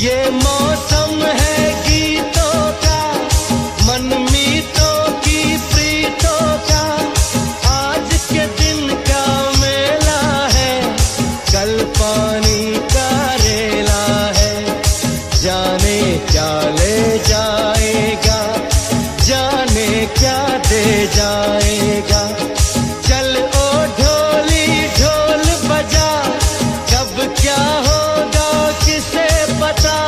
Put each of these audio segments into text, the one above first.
ये मौसम है कहना।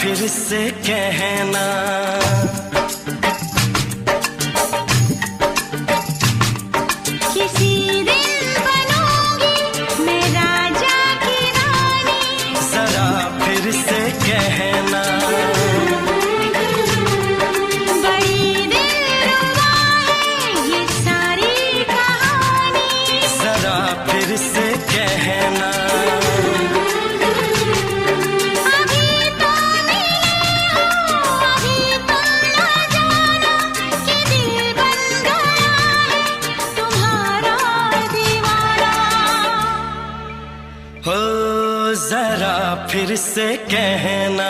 फिर से कहना, किसी दिन बनूंगी मैं राजा की रानी। जरा फिर से कहना, बड़ी दिलरुबा है ये सारी कहानी। जरा फिर से कहना, हो जरा फिर से कहना,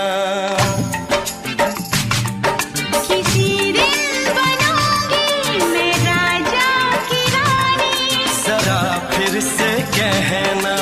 किसी दिन बनूंगी मैं राजा की रानी। जरा फिर से कहना,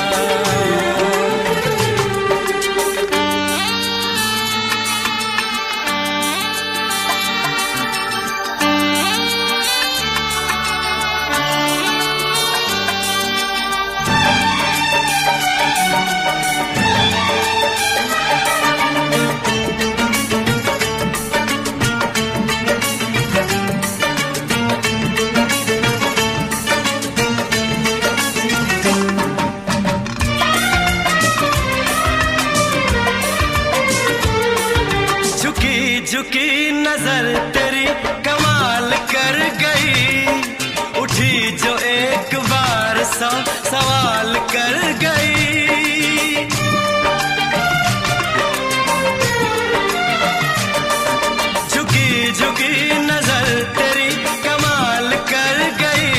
झुकी नजर तेरी कमाल कर गई, उठी जो एक बार सौ सवाल कर गई। झुकी झुकी नजर तेरी कमाल कर गई,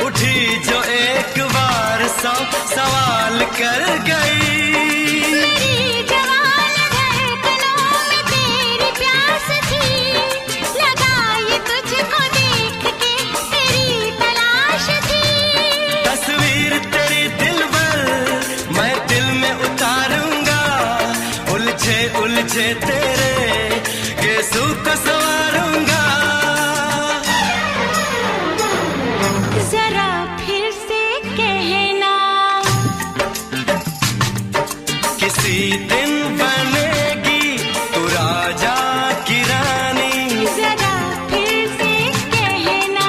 उठी जो एक बार सौ सवाल कर गई। उलझे तेरे गेसू को संवारूंगा, जरा फिर से कहना, किसी दिन बनेगी तू राजा की रानी। जरा फिर से कहना,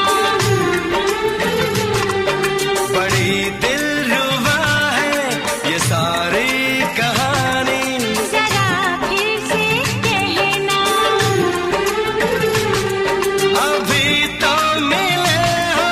बड़ी दिलरुबा है ये सारी कहानी। अभी तो मिले हो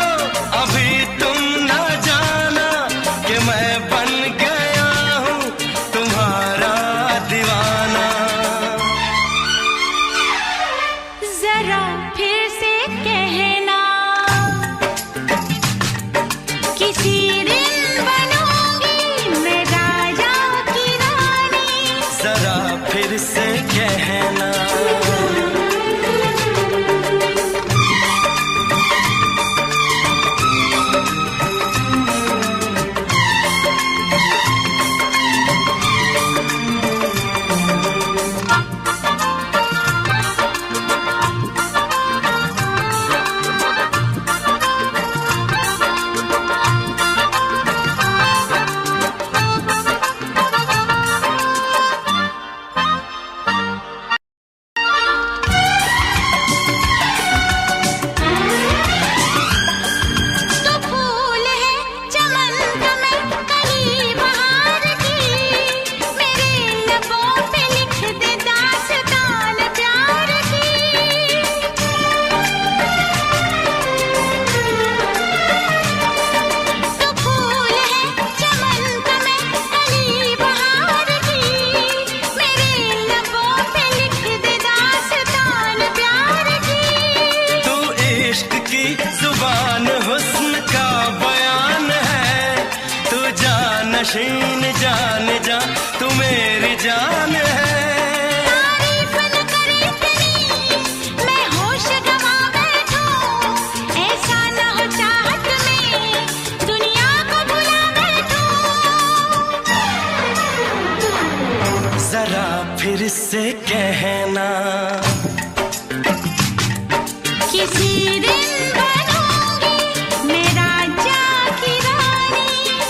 नशीन जान जा तू मेरी जान है। तारीफ न करे तेरी मैं होश गवा बैठूं, ऐसा न हो चाहत में दुनिया को भुला बैठूं। जरा फिर से कहना किसी दिन बनूंगी मैं राजा की रानी।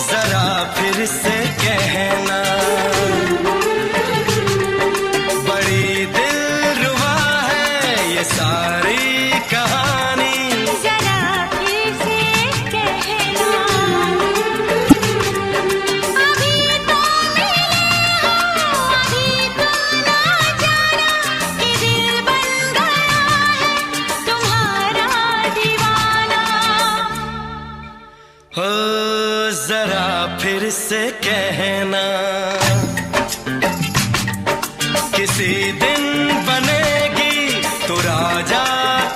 जरा फिर से कहना बड़ी दिलरुबा है ये सारी कहानी। जरा फिर से कहना अभी तो मिले हो, अभी तुम ना जाना कि दिल बन गया है तुम्हारा दीवाना। हो जरा फिर से कहना किसी दिन बनेगी तू राजा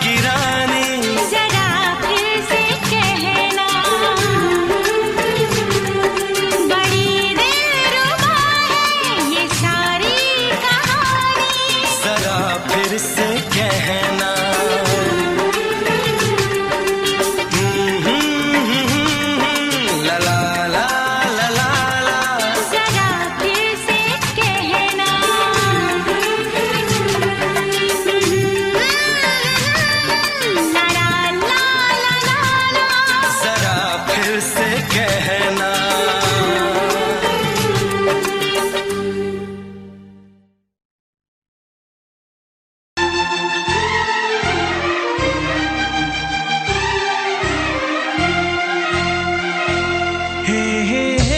की रानी। जरा फिर से कहना बड़ी दिलरुबा है ये सारी कहानी। जरा फिर से कहना ला ला ला ला ला ला। जरा फिर से कहना ला ला ला ला ला। जरा फिर से कहना हे हे हे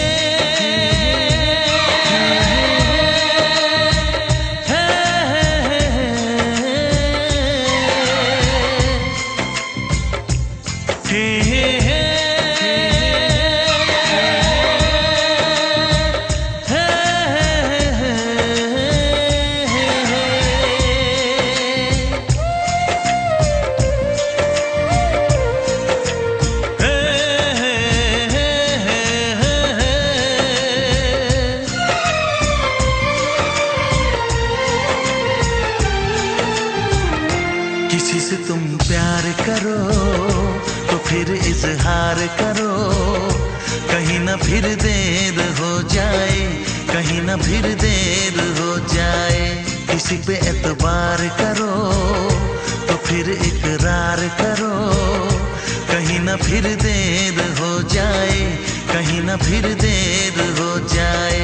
किसी से तुम प्यार करो तो फिर इजहार करो, कहीं ना फिर देर हो जाए, कहीं ना फिर देर हो जाए। किसी पे एतबार करो तो फिर इकरार करो, कहीं ना फिर देर हो जाए, कहीं ना फिर देर हो जाए।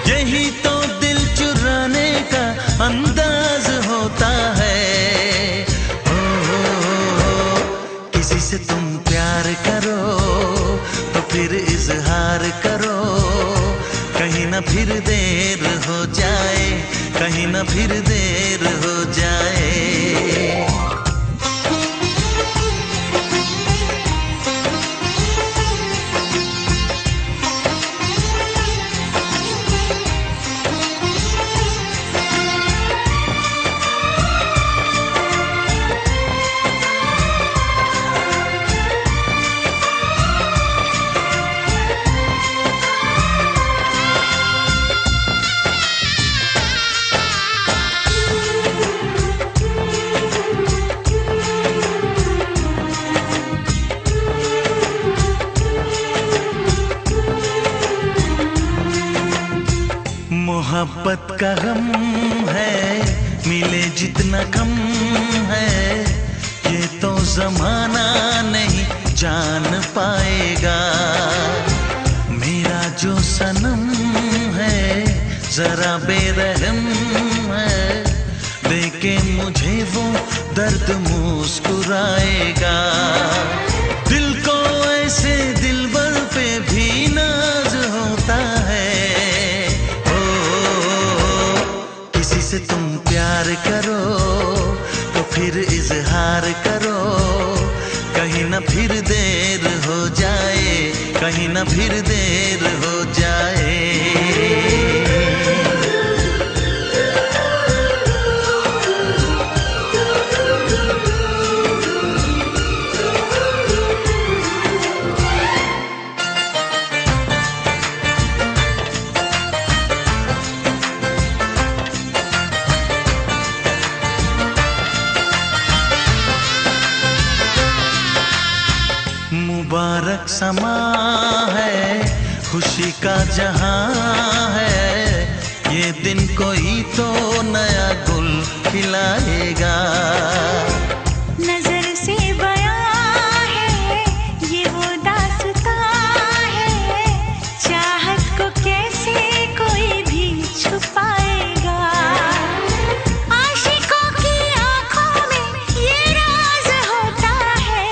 यही तो दिल चुराने का अंदाज होता है। किसी से तुम प्यार करो तो फिर इजहार करो, कहीं ना फिर देर हो जाए, कहीं ना फिर देर हो जाए। मोहब्बत का गम है मिले जितना कम है, ये तो जमाना नहीं जान पाएगा। मेरा जो सनम है जरा बेरहम है, देखे मुझे वो दर्द मुस्कुराएगा। दिल को ऐसे दिलबर पे भी नाज होता है। किसी से तुम प्यार करो तो फिर इजहार करो, कहीं ना फिर देर हो जाए, कहीं ना फिर देर हो जाए। मुबारक समा है, खुशी का जहां है, ये दिन कोई तो नया गुल खिलाएगा। नजर से बयां है ये वो दास्तां है, चाहत को कैसे कोई भी छुपाएगा। आशिकों की आंखों में ये राज होता है।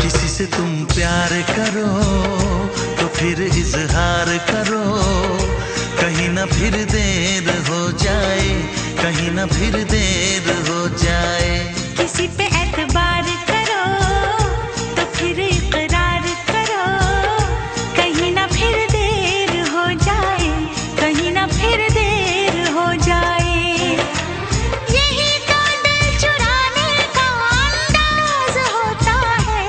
किसी से तुम प्यार करो तो फिर इजहार करो, कहीं ना फिर देर हो जाए, कहीं ना फिर देर हो जाए। किसी पे एतबार करो तो फिर इकरार करो, कहीं ना फिर देर हो जाए, कहीं ना फिर देर हो जाए। यही तो दिल चुराने का अंदाज होता है।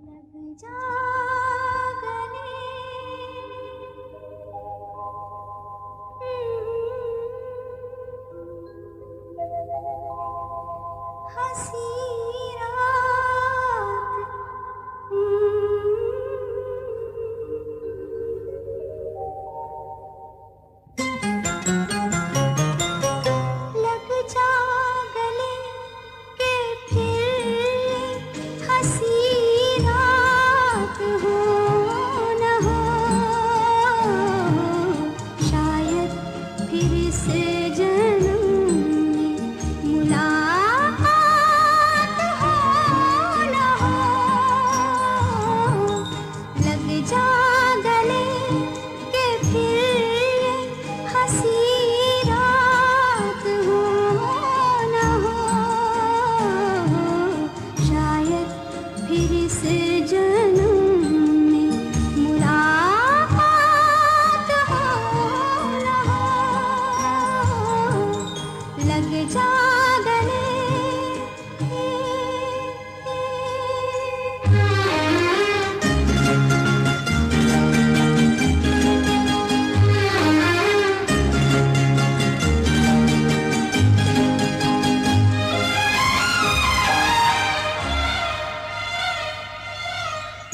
लग जा गले, हंसी रात, लग जा गले के फिर हंसी रात हो न हो, शायद फिर से जन्म में मुलाकात हो न हो। लग जा गले के फिर हंसी रात हो न हो, शायद फिर से जन्म में मुलाकात हो न हो। लग जा गले।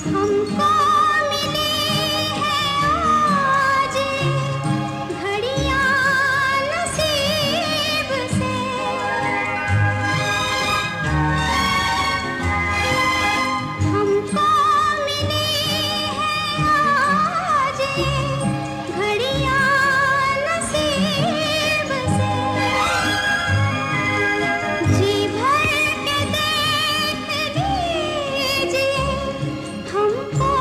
हमको मिली है आज घड़ियां नसीब से, हमको मिली है आज घड़ियां नसीब से। जी भर के देख लीजिए हमको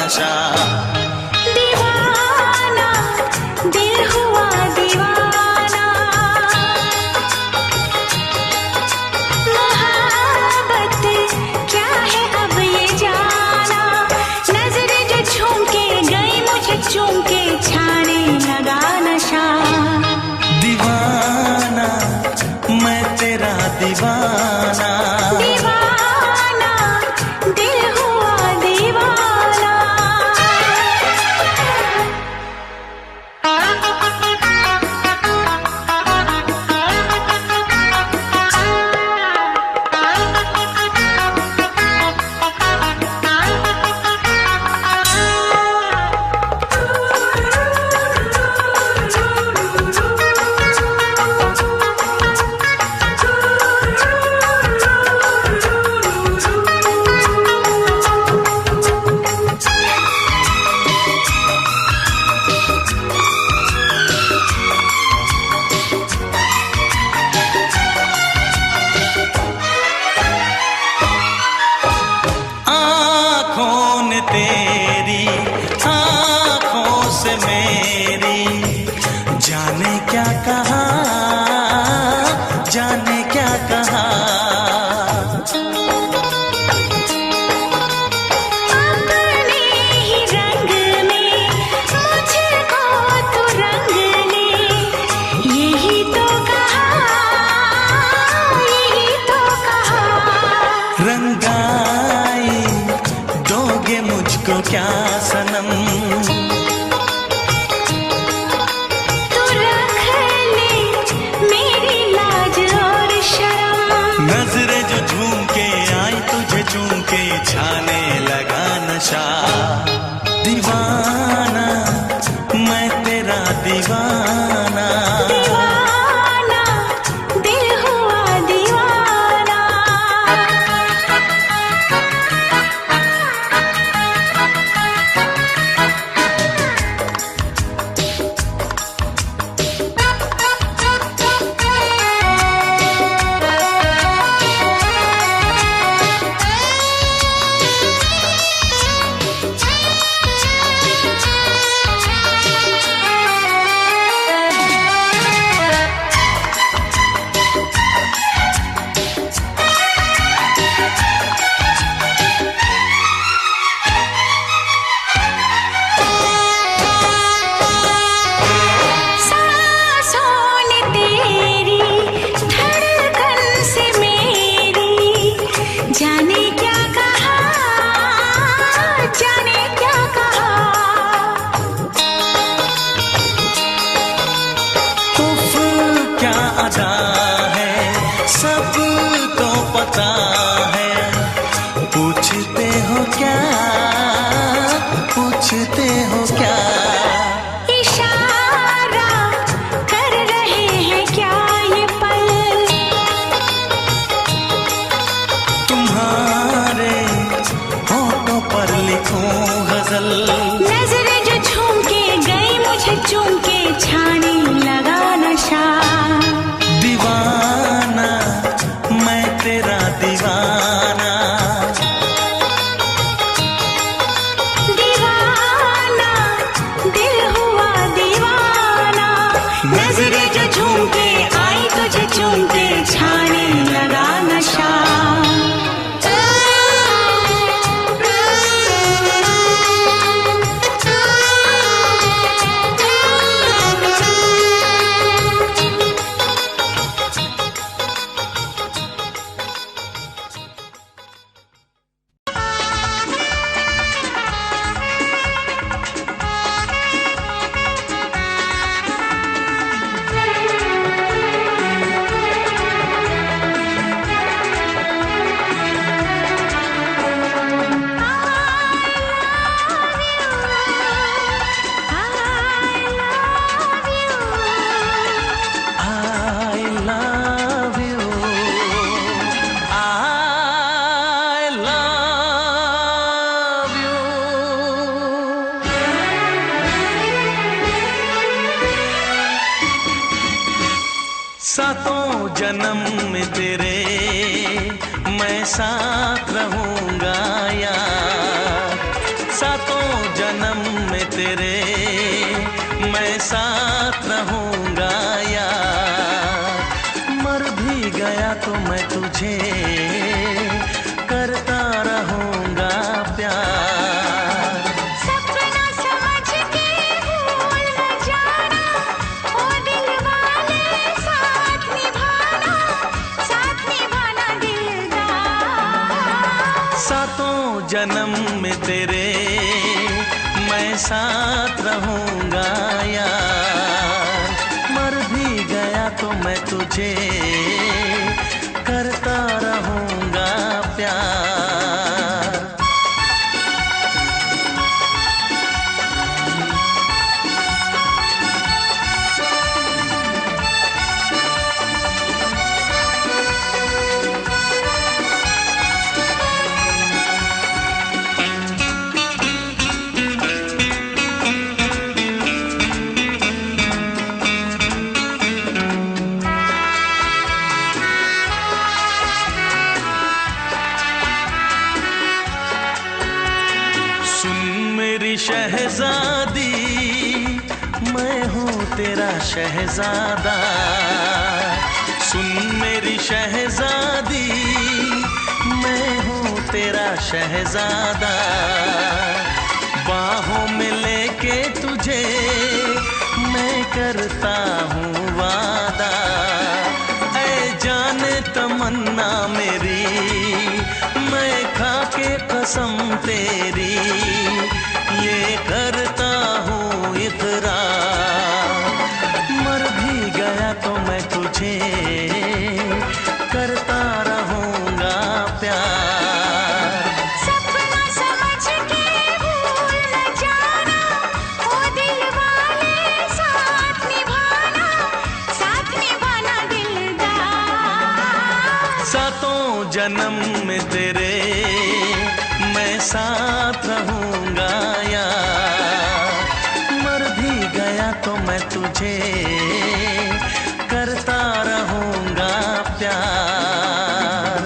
नशा। दीवाना दिल हुआ दीवाना, मोहब्बत क्या है अब ये जाना। नजरें जो झूम के गई मुझे चूम के छाने लगा नशा। दीवाना मैं तेरा दीवाना, दीवाना दिल हुआ दीवाना। तेरी आँखों से मेरी जाने क्या कहा, जाने क्या कहा। अपने ही रंग में मुझको तो रंग ले, यही तो कहा, यही तो कहा। रंगाई दोगे मुझको क्या सनम, तू रख ले मेरी लाज और शर्म। नजरें जो झूम के आई तुझे चूम के छाने लगा नशा। दीवाना मैं तेरा दीवाना, दीवाना दिल हुआ दीवाना। जाने क्या कहा, जाने क्या कहा। उफ क्या अदा है सबको पता है, पूछते हो क्या, पूछते हो क्या। इशारा कर रहे हैं क्या ये पल, तुम्हारे होठों पर लिखूं गजल। नजरें जो झूम के गई मुझे चूम के छाने लगा नशा। दीवाना मैं तेरा दीवाना, दीवाना दिल हुआ दीवाना। नजरें जो झूम के आई तुझे चूम के छाने लगा नशा। सातों जन्म में तेरे मैं साथ रहूंगा यार, सातों साथ रहूंगा यार। मर भी गया तो मैं तुझे करता रहूंगा प्यार। सपना समझ के भूल न जाना, ओ दिल वाले साथ निभाना दिलदार। सातों जन्म में तेरे मैं साथ रहूंगा यार। मर भी गया तो मैं तुझे करता रहूंगा प्यार। शहजादी मैं हूँ तेरा शहजादा। सुन मेरी शहजादी मैं हूँ तेरा शहजादा। बाहों में लेके तुझे मैं करता हूँ वादा। ऐ जाने तमन्ना मेरी मैं खा के कसम तेरी ये करता हूँ इकरार। मर भी गया तो मैं तुझे करता रहूंगा प्यार। सपना समझ के भूल न जाना, ओ दिल वाले साथ निभाना दिलदार। सातों जन्म में तेरे मैं साथ रहूंगा यार। मर भी गया तो मैं तुझे करता रहूंगा प्यार।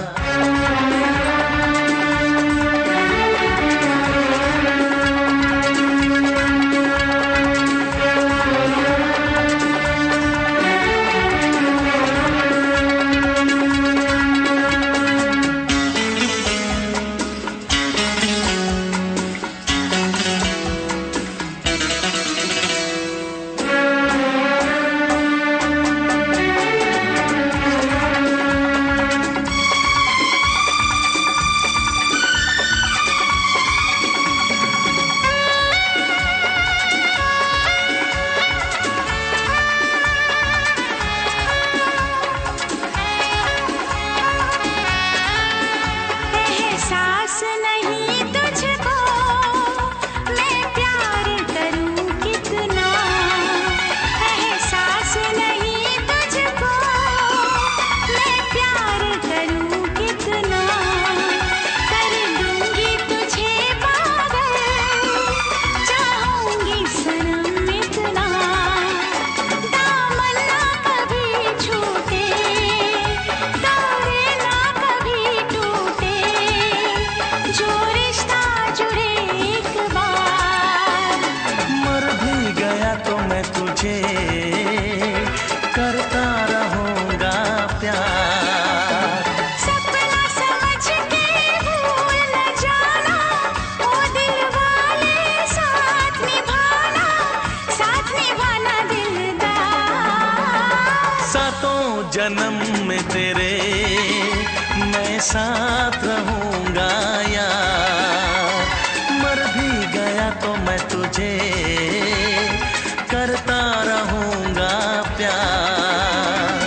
एहसास नहीं तुझको मैं प्यार करूं कितना, एहसास नहीं तुझको मैं प्यार करूं कितना। कर दूंगी तुझे पागल चाहूंगी सनम इतना। दामन ना कभी छूटे तारे ना कभी टूटे, जो रिश्ता जुड़े एक बार। मर भी गया तो मैं तुझे करता रहूंगा प्यार। सपना समझ के भूल न जाना, ओ दिल वाले साथ निभाना दिलदार। सातों जन्म में तेरे मैं साथ रहूंगा यार। मर भी गया तो मैं तुझे करता रहूंगा प्यार।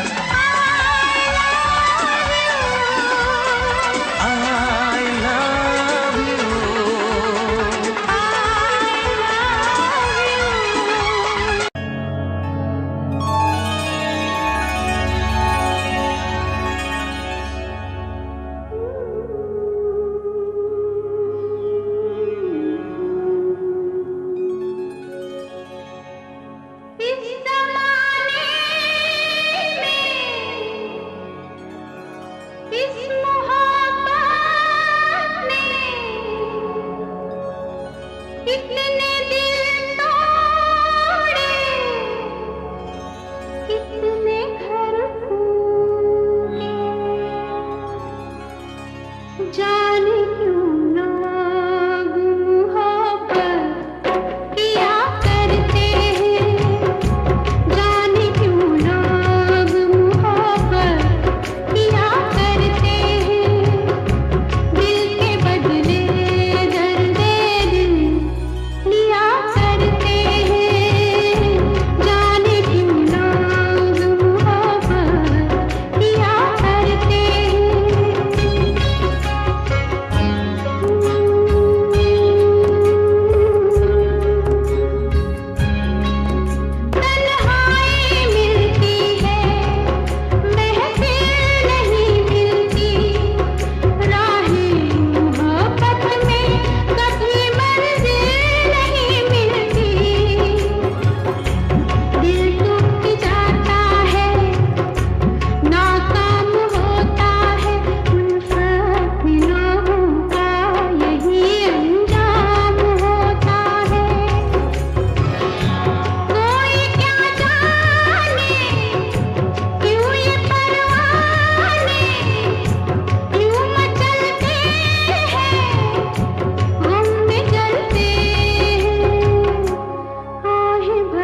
I love you।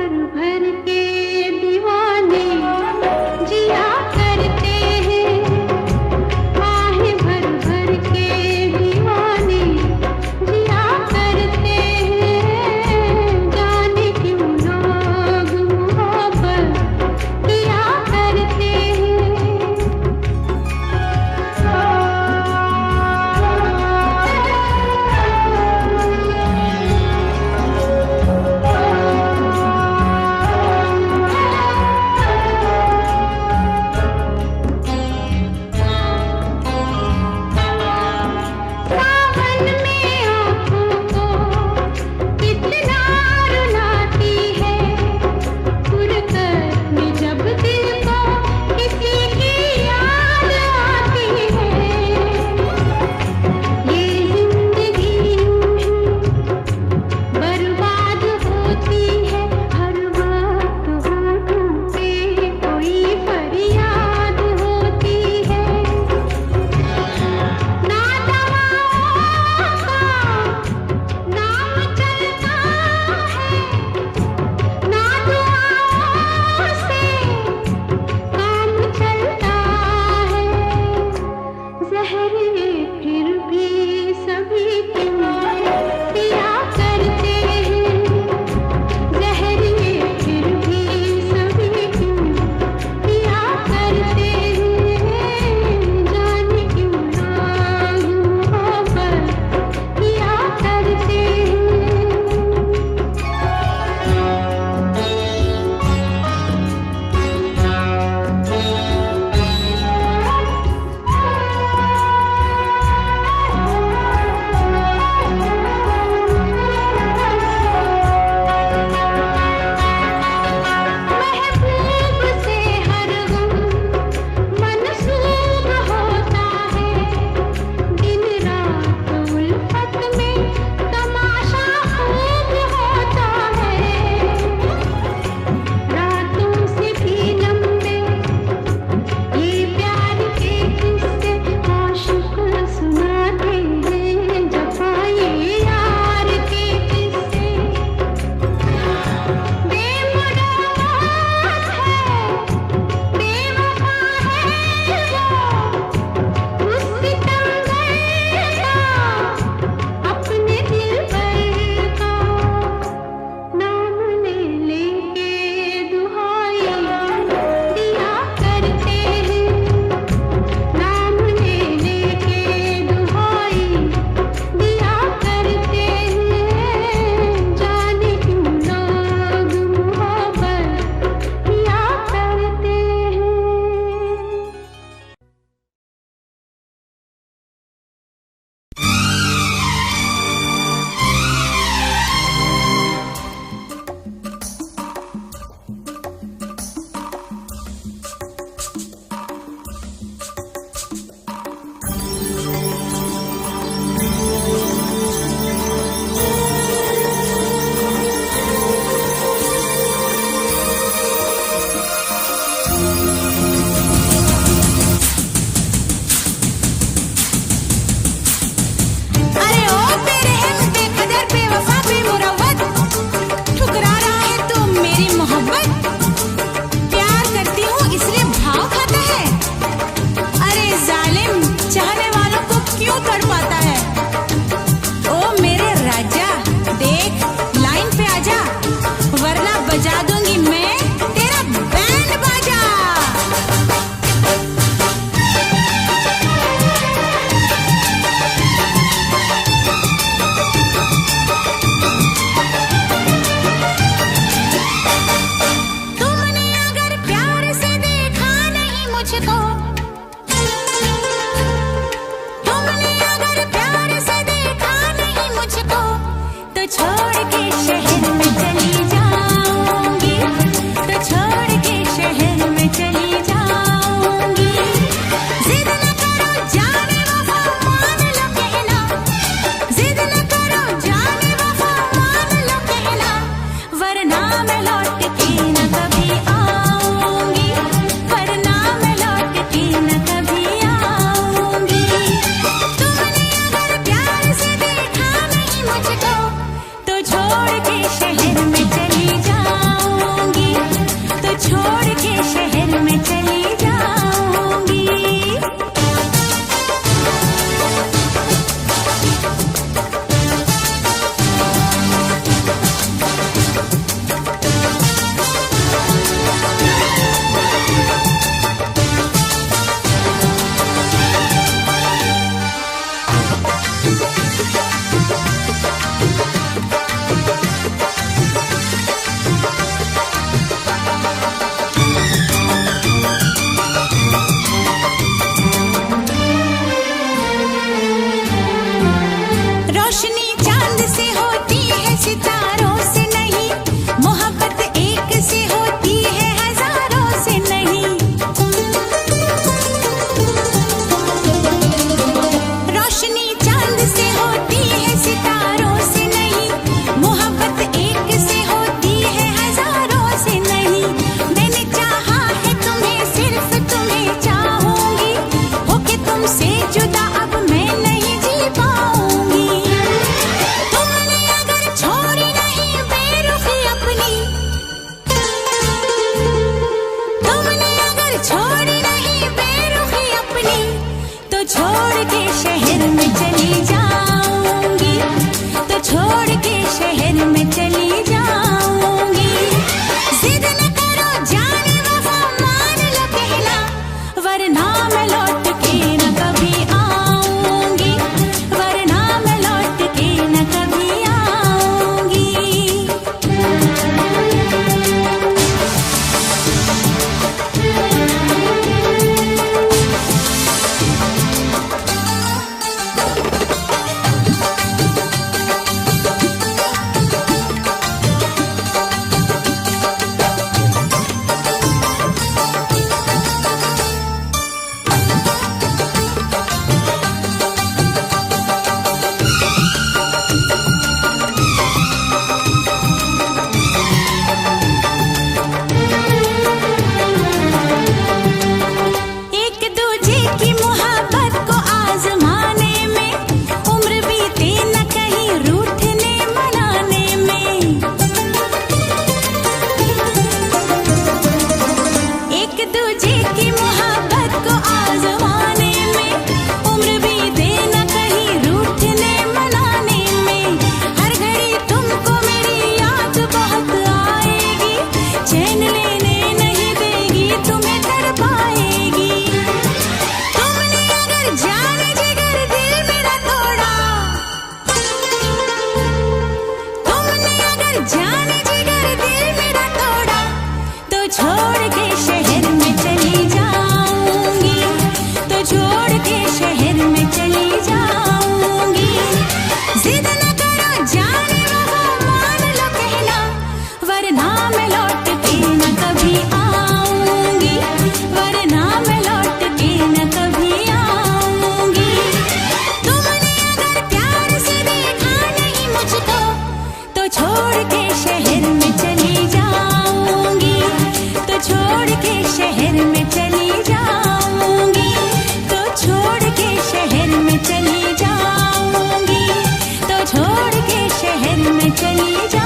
भर भर के दीवाने जिया करते हैं, आहें भर भर के दीवाने जिया करते हैं। जाने क्यों लोग मोहब्बत किया करते हैं।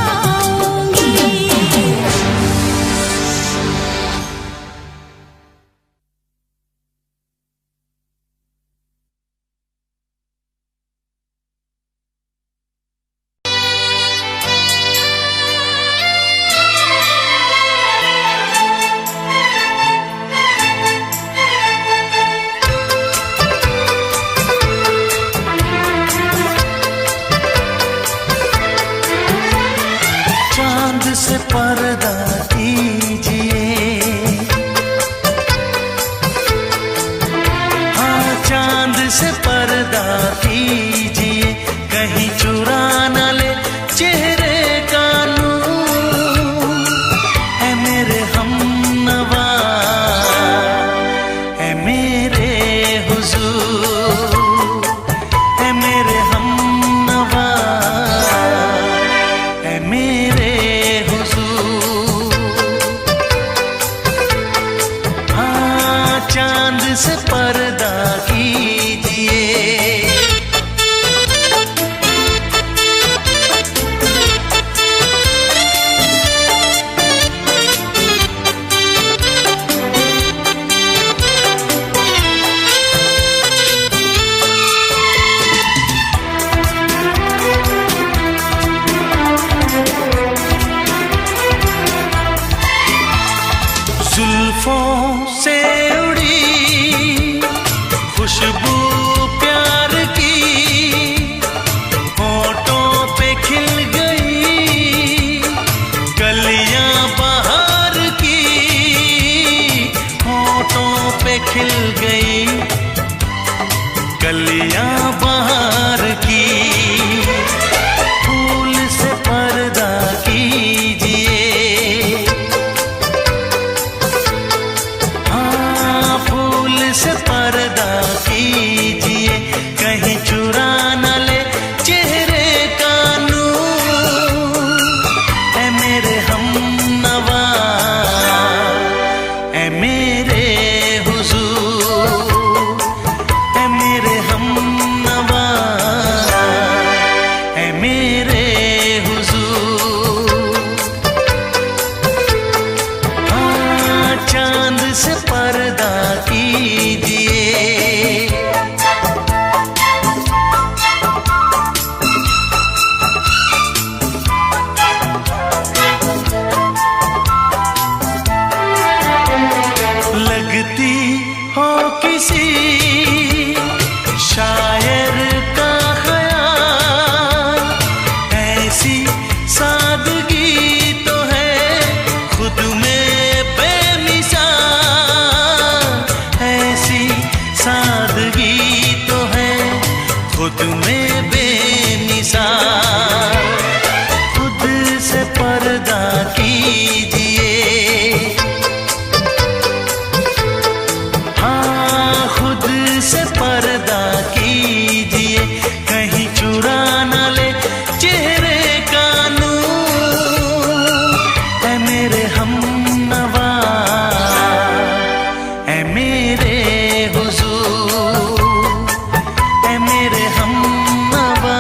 पाऊंगी। चांद से पर्दा कीजिए, हाँ चांद से पर्दा कीजिए, कहीं चुरा न ले चेहरे का नूर। है मेरे हमनवा, है मेरे हुजूर, है मेरे हमनवा, है मेरे हुजूर। हाँ चांद से पर्दा कीजिए। जुल्फों से उड़ी खुशबू प्यार की, होठों पे खिल गई कलियां बहार की, होठों पे खिल गई कलियां बहार की। फूल से पर्दा कीजिए, से पर्दा कीजिए, कहीं चुरा न ले चेहरे का नूर। है मेरे हमनवा, है मेरे हुजूर, है मेरे हमनवा, है मेरे हुजूर। हाँ चांद से पर्दा कीजिए। लगती हो किसी शायर का ख्याल, ऐसी सादगी तो है खुद में बेमिसाल, ऐसी सादगी तो है खुद में बेमिसाल। खुद से पर्दा कीजिए, हाँ खुद से पर्दा कीजिए, कहीं चुरा न ले चेहरे का नूर। है मेरे हमनवा, है मेरे हुजूर, है मेरे हमनवा,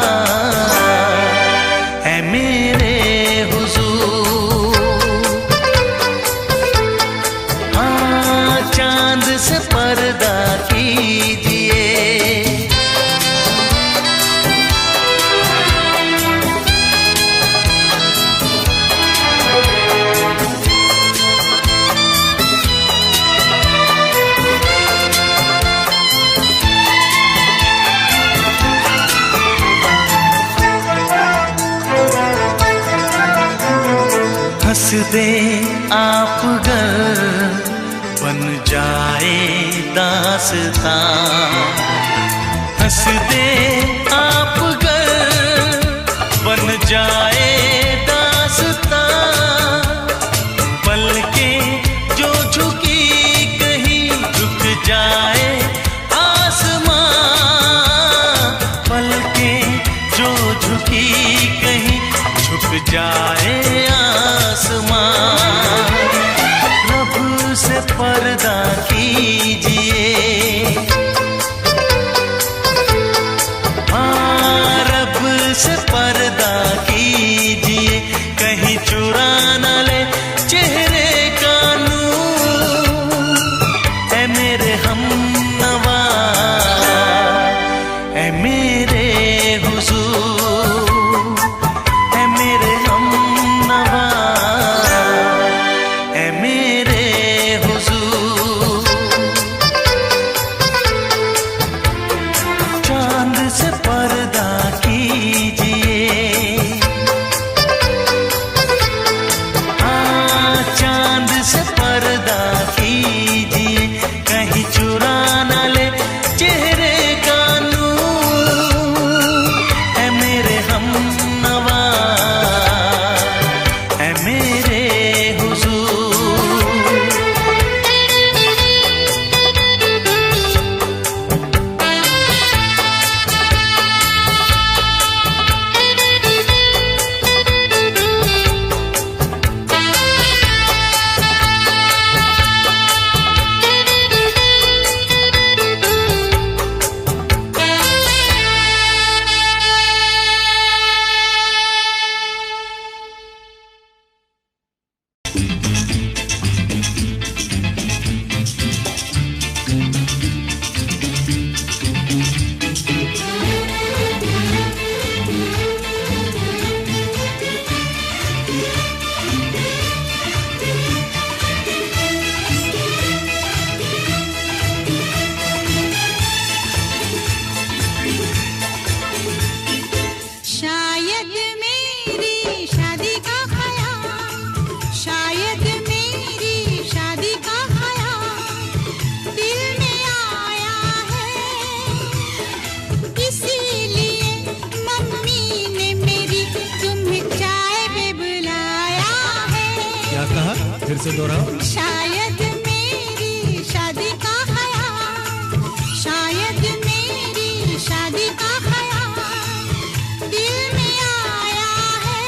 है मेरे हुजूर। हाँ चांद से पर्दा कीजिए। हंस दे आप गर बन जाए दास्तां, हंस दे आप गर बन जाए दास्तां। पलकें जो झुकी कहीं झुक जाए आसमां, पलकें जो झुकी कहीं झुक जाए आसमां। रब से पर्दा कीजिए, हाँ रब से पर्दा कीजिए, दोहराओ। शायद मेरी शादी का ख्याल, शायद मेरी शादी का ख्याल दिल में आया है,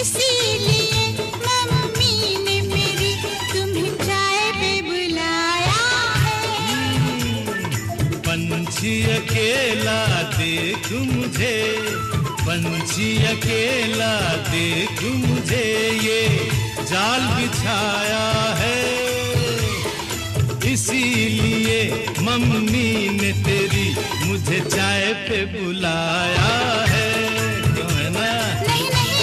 इसीलिए मम्मी ने मेरी तुम्हें चाय पे बुलाया है। पंछी अकेला देख मुझे, पंछी अकेला देख मुझे, ये जाल बिछाया है, इसीलिए मम्मी ने तेरी मुझे चाय पे बुलाया है। क्यों है ना? नहीं नहीं,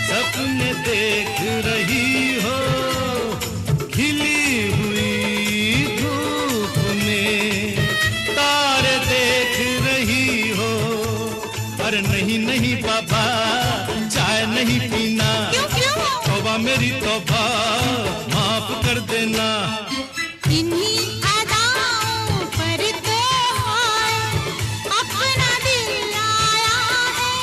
सपने देख रही हो, खिली हुई धूप में तारे देख रही हो। अरे नहीं नहीं बाबा, चाय नहीं पीना। तौबा मेरी तौबा, माफ कर देना। इन्हीं अदाओं पर तो अपना दिल आया है,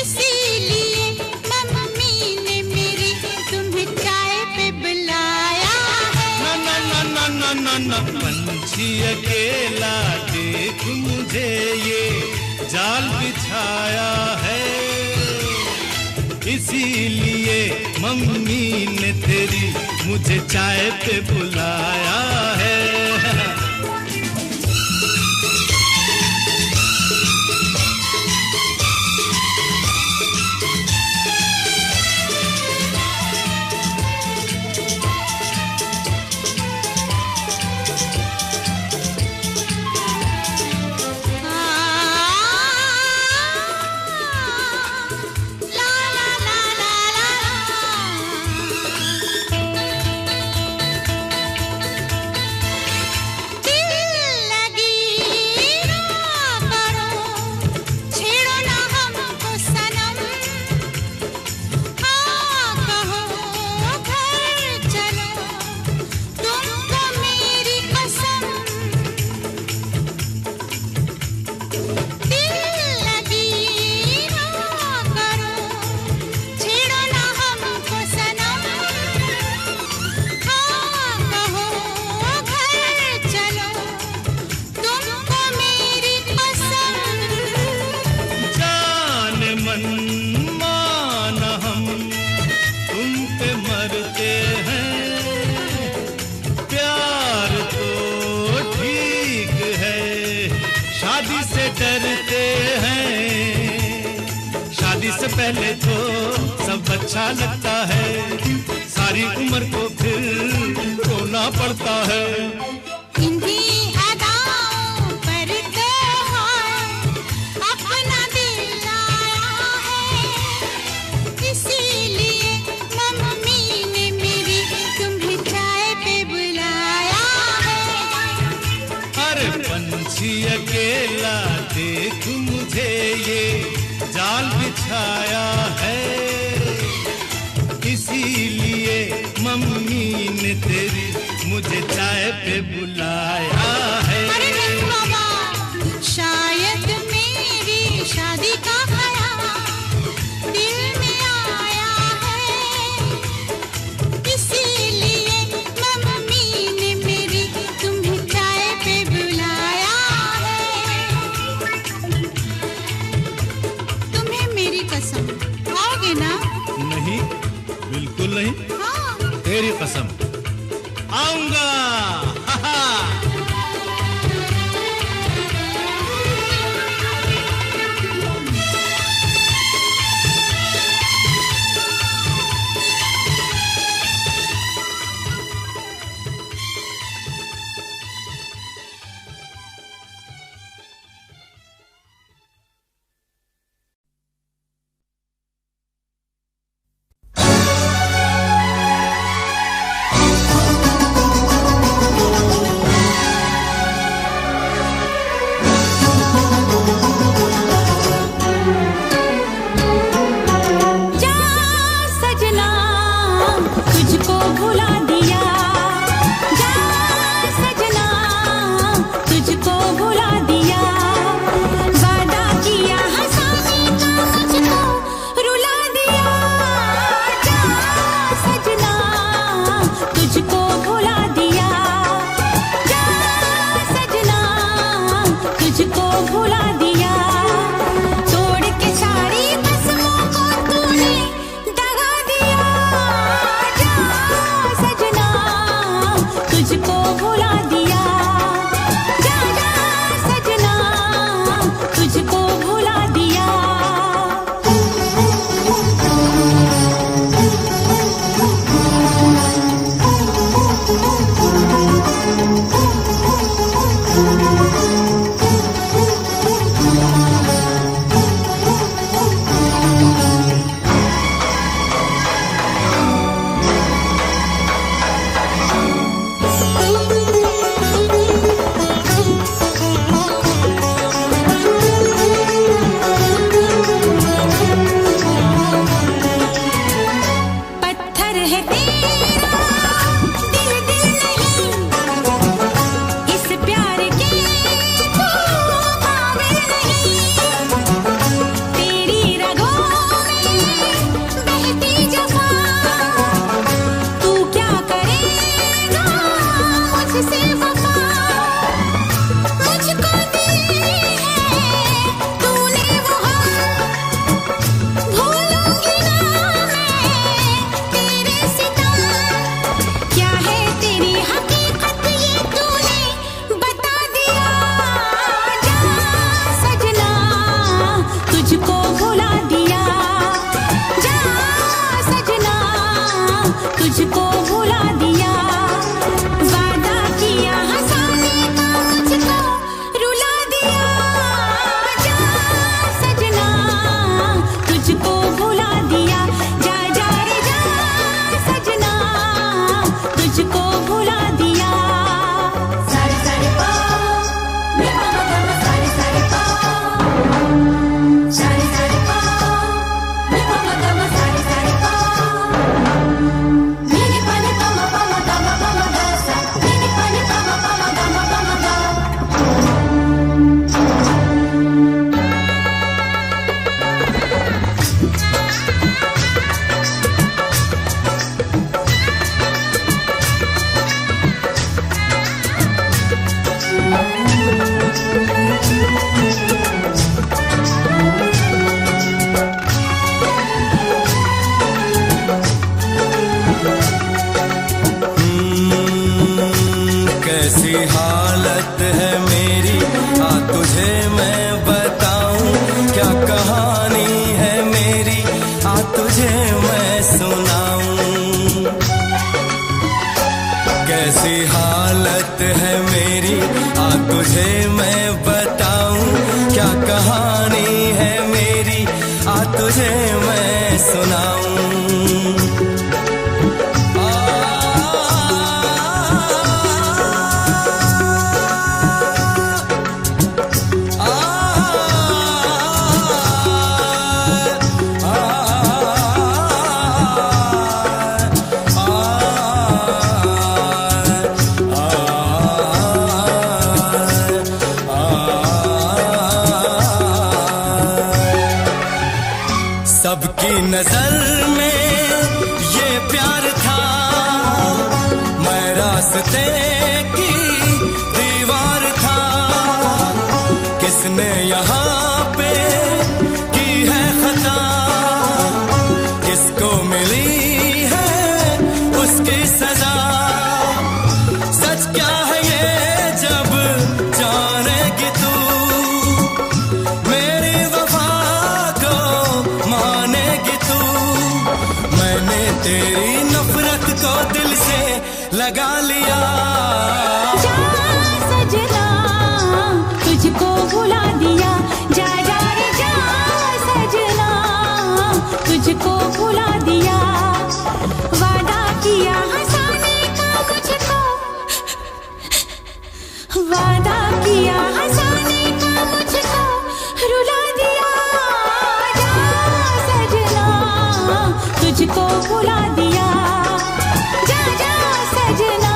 इसीलिए मम्मी ने मेरी तुम्हें चाय पे बुलाया है। ना ना ना ना ना ना, पंछी अकेला देख मुझे, ये जाल बिछाया है, इसीलिए मम्मी ने तेरी मुझे चाय पे बुलाया है। डरते हैं, शादी से पहले तो सब अच्छा लगता है, सारी उम्र को फिर रोना पड़ता है। इन्हीं अदाओं पर तो अपना दिल आया है, इसीलिए मम्मी ने मेरी तुम्हें चाय पे बुलाया है। अरे पंछी अकेला देख मुझे, ये जाल बिछाया है, इसीलिए मम्मी ने तेरी मुझे चाय पे बुलाया है। अरे नहीं बाबा, शायद मेरी शादी का ख्याल दिल में आया नहीं, बिल्कुल नहीं। तेरी कसम, आऊंगा। हा हा। मिली है उसकी सजा। सच क्या है ये जब जानेगी तू, मेरी वफा को मानेगी तू। मैंने तेरी नफरत को दिल से लगा लिया। जा सजना तुझको भुला दिया, जा जा रे जा सजना तुझको भुला दिया। वादा किया हंसाने का मुझको, वादा किया हंसाने का मुझको रुला दिया। जा सजना तुझको भुला दिया, जा जा सजना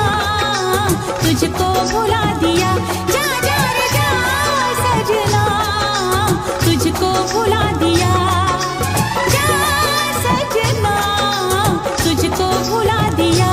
तुझको भुला दिया। जा जा रे जा सजना तुझको भुला दिया, जा सजना तुझको भुला दिया।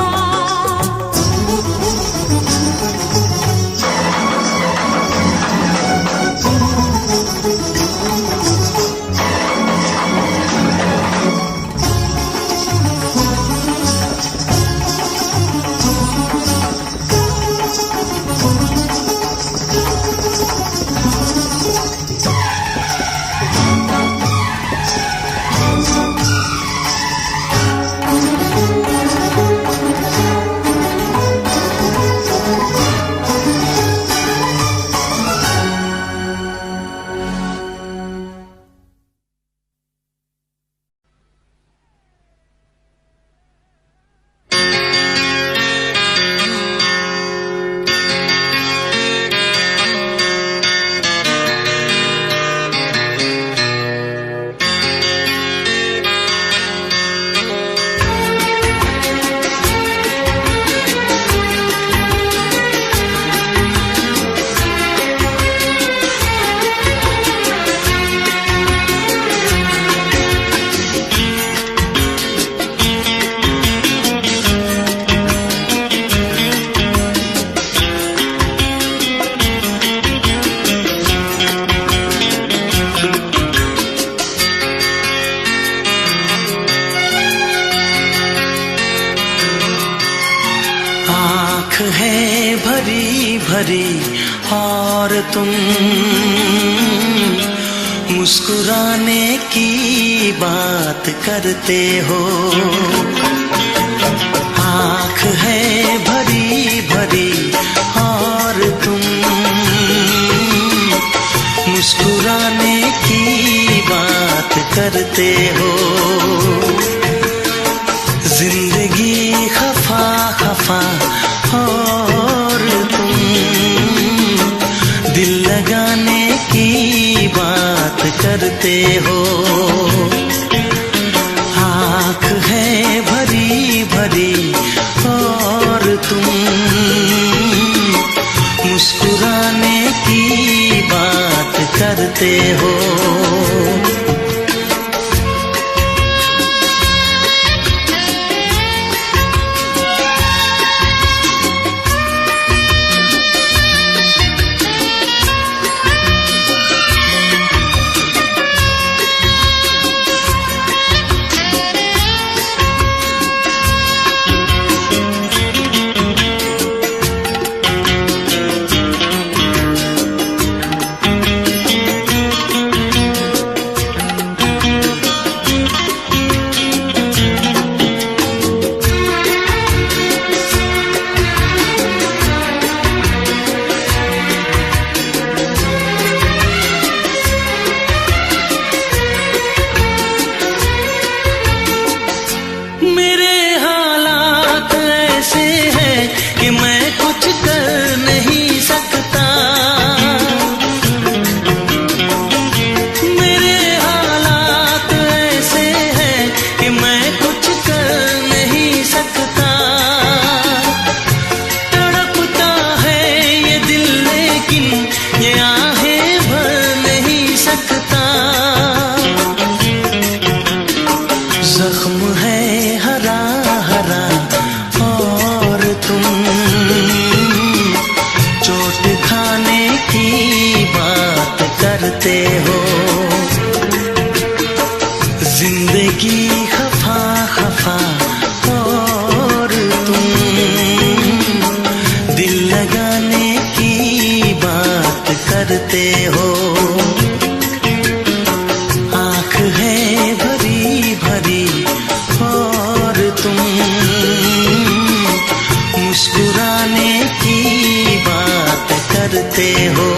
है भरी भरी और तुम मुस्कुराने की बात करते हो। आँख है भरी भरी और तुम मुस्कुराने की बात करते हो। जिंदगी खफा खफा और तुम दिल लगाने की बात करते हो। आँख है भरी भरी और तुम मुस्कुराने की बात करते हो। तुम मुस्कुराने की बात करते हो।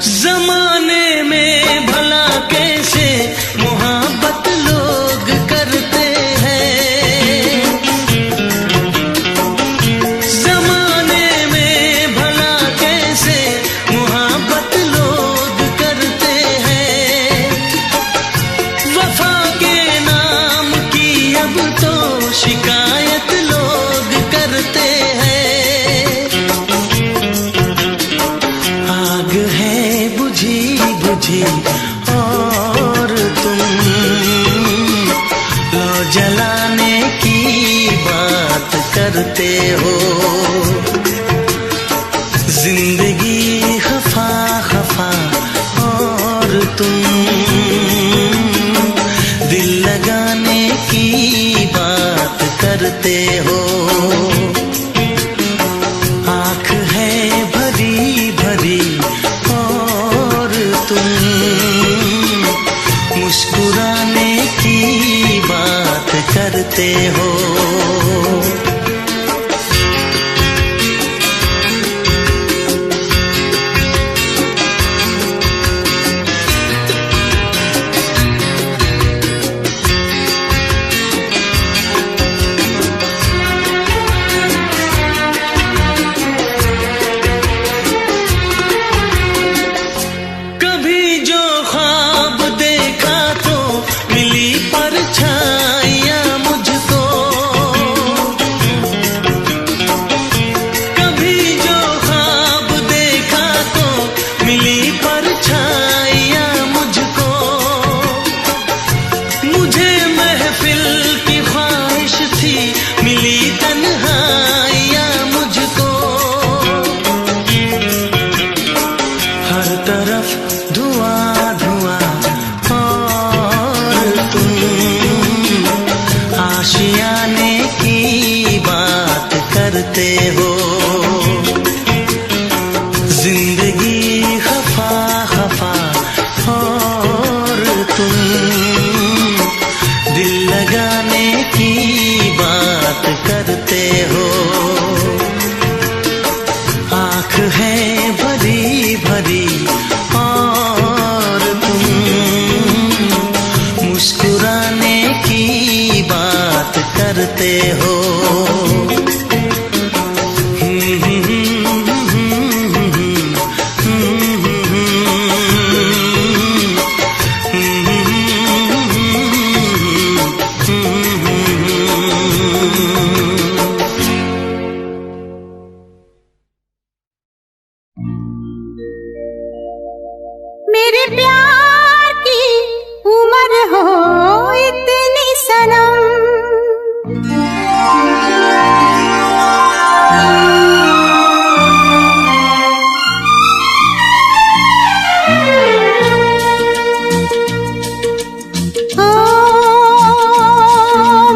जमाने में भला कैसे मोहब्बत लोग करते हैं, जमाने में भला कैसे मोहब्बत लोग करते हैं। वफा के नाम की अब तो शिकायत लोग करते हैं। आग है बुझी बुझी और तुम लो जलाने की बात करते हो। जिंदगी खफा खफा और तुम दिल लगाने की बात करते हो। आँख है भरी भरी और तुम मुस्कुराने की बात करते हो। कभी जो ख्वाब देखा तो मिली परछाइयाँ मुझको, कभी जो ख्वाब देखा तो मिली परछाइयाँ मुझको। मुझे महफिल की ख्वाहिश थी मिली तन्हाइयाँ मुझको। हर तरफ धुआं धुआं और तुम आशियाने की बात करते हो। जिंदगी खफा खफा और तुम दिल लगाने की बात करते हो। आँख है भरी भरी और तुम मुस्कुराने की बात करते हो। मेरे प्यार की उम्र हो इतनी सनम, ओ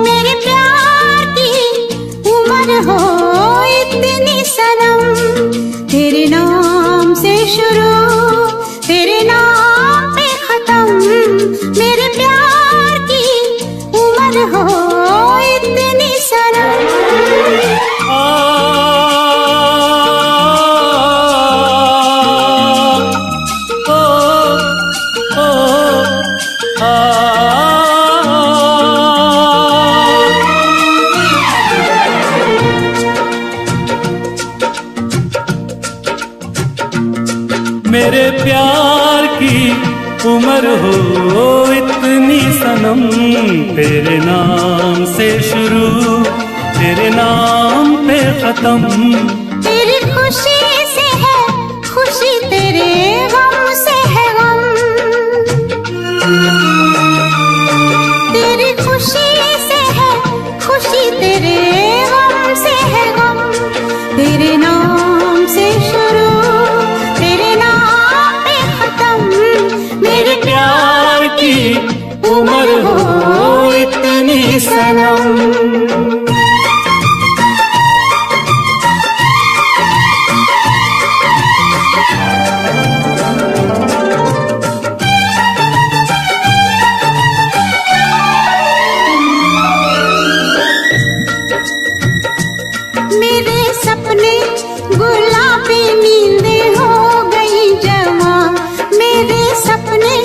मेरे प्यार की उम्र हो इतनी सनम। तेरे नाम से शुरू तेरे नाम पे खत्म। मेरे प्यार की उम्र हो इतनी सनम। मेरे प्यार की उम्र हो इतनी सनम। तेरे नाम से शुरू, तेरे नाम पे खत्म। तेरी खुशी से है खुशी, तेरे गम से है गम। तेरी खुशी से है खुशी, तेरे गम से है गम। तेरे नाम से शुरू, तेरे नाम पे खत्म। मेरे प्यार की उम्र हो इतनी सनम। मेरे सपने गुलाबी नींदें हो गई जवा। मेरे सपने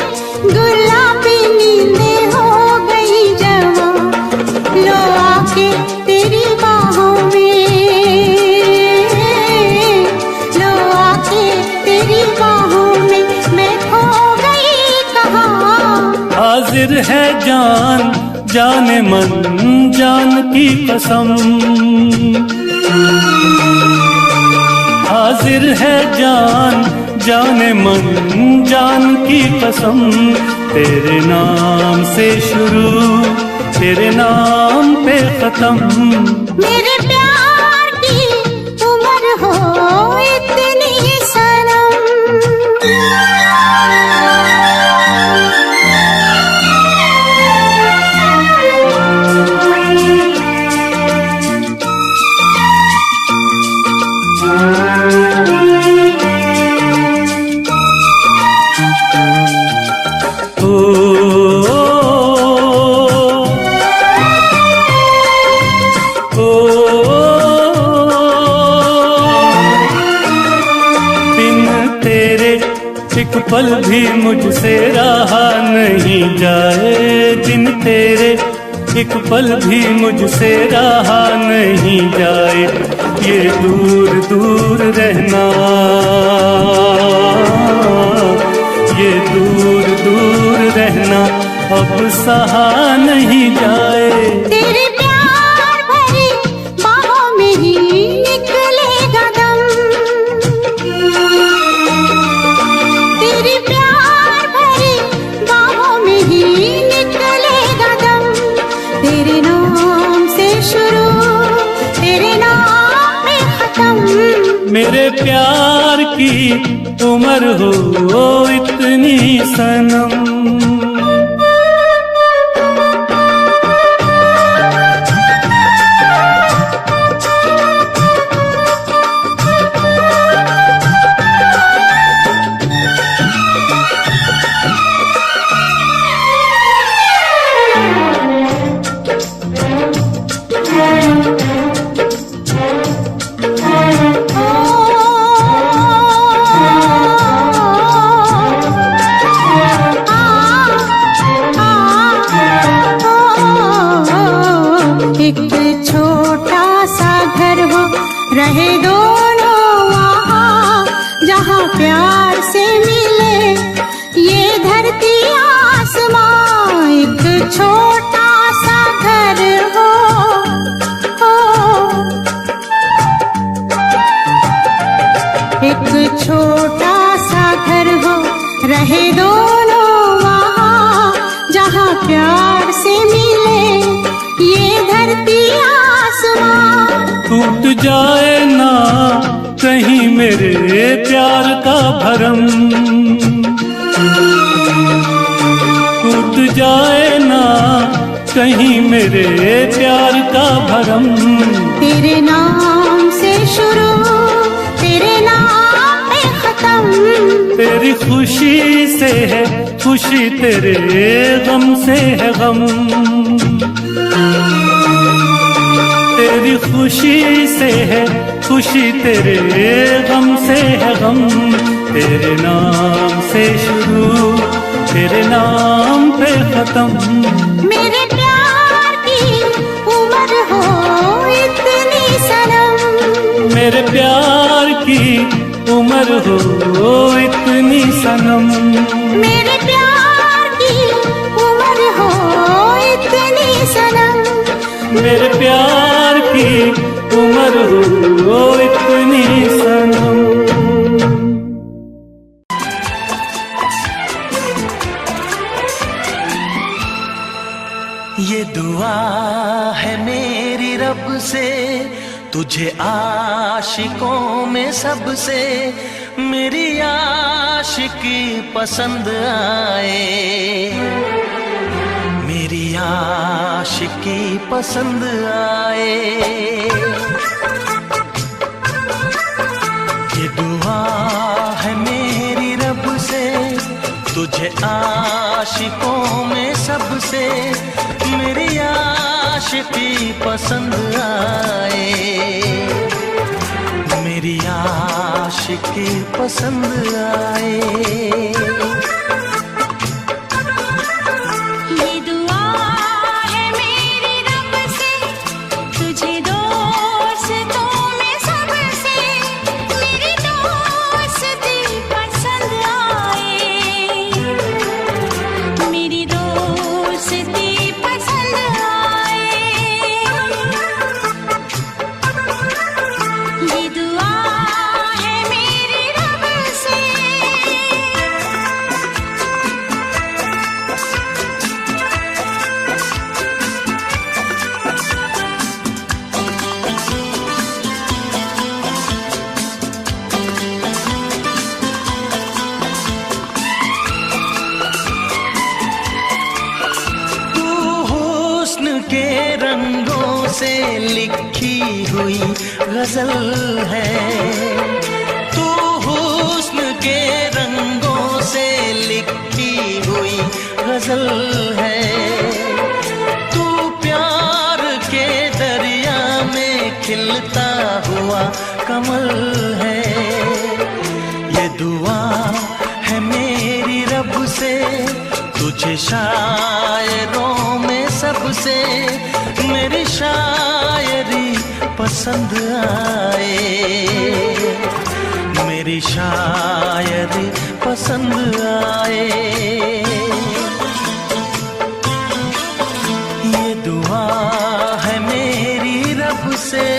गुलाबी नींदें हो गई जवा। लो आके तेरी बाहों में, लो आके तेरी बाहों में, मैं खो गई कहाँ। हाजिर है जान जाने मन जान की कसम। हाजिर है जान जाने मन जान की कसम। तेरे नाम से शुरू, तेरे नाम पे खत्म। मेरे प्यार की उम्र हो इतनी सनम। एक पल भी मुझसे रहा नहीं जाए, दिन तेरे एक पल भी मुझसे रहा नहीं जाए। ये दूर दूर रहना, ये दूर दूर रहना अब सहा नहीं जाए। तेरे प्यार भरी बाहों में ही निकलेगा दम। तेरे प्यार भरी बाहों में ही निकलेगा दम। तेरे नाम से शुरू, तेरे नाम पे खत्म। मेरे प्यार की उम्र हो इतनी सनम। एक छोटा सा घर हो, रहे दोनों वहाँ, जहाँ प्यार से मिले ये धरती आसमां। एक छोटा सा घर हो, एक छोटा सा घर हो, रहे दोनों वहाँ, जहाँ प्यार से मिले ये धरती आसमां। टूट जाए ना कहीं मेरे प्यार का भरम, टूट जाए ना कहीं मेरे प्यार का भरम। तेरे नाम से शुरू, तेरे नाम पे खत्म। तेरी खुशी से है खुशी, तेरे गम से है गम। तेरी खुशी से है खुशी, तेरे गम से है गम। तेरे नाम से शुरू, तेरे नाम पे खत्म। मेरे प्यार की उम्र हो इतनी सनम। मेरे प्यार की उम्र हो इतनी सनम। मेरे प्यार की उम्र हो इतनी सनम। मेरे प्यार की उम्र हो इतनी सनम। ये दुआ है मेरी रब से तुझे आशिकों में सबसे मेरी आशिकी पसंद आए, मेरी आशिकी पसंद आए। ये दुआ है मेरी रब से तुझे आशिकों में सबसे मेरी आशिकी पसंद आए, मेरी आशिकी पसंद आए। लिखी हुई गजल है तू, हुस्न के रंगों से लिखी हुई गजल है तू, प्यार के दरिया में खिलता हुआ कमल है। ये दुआ है मेरी रब से तुझे शायरों में सबसे मेरी शायरी पसंद आए, मेरी शायरी पसंद आए। ये दुआ है मेरी रब से।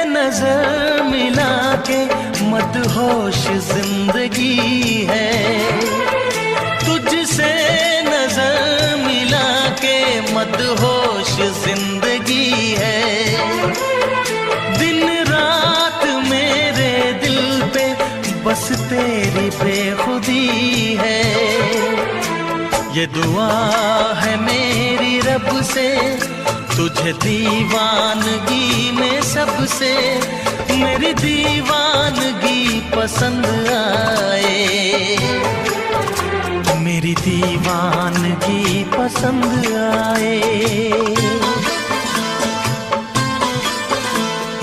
नजर मिला के मदहोश जिंदगी है, तुझसे नजर मिला के मदहोश जिंदगी है। दिन रात मेरे दिल पे बस तेरी बेखुदी है। ये दुआ है मेरी रब से तुझे दीवानगी में सबसे मेरी दीवानगी पसंद आए, मेरी दीवानगी पसंद आए।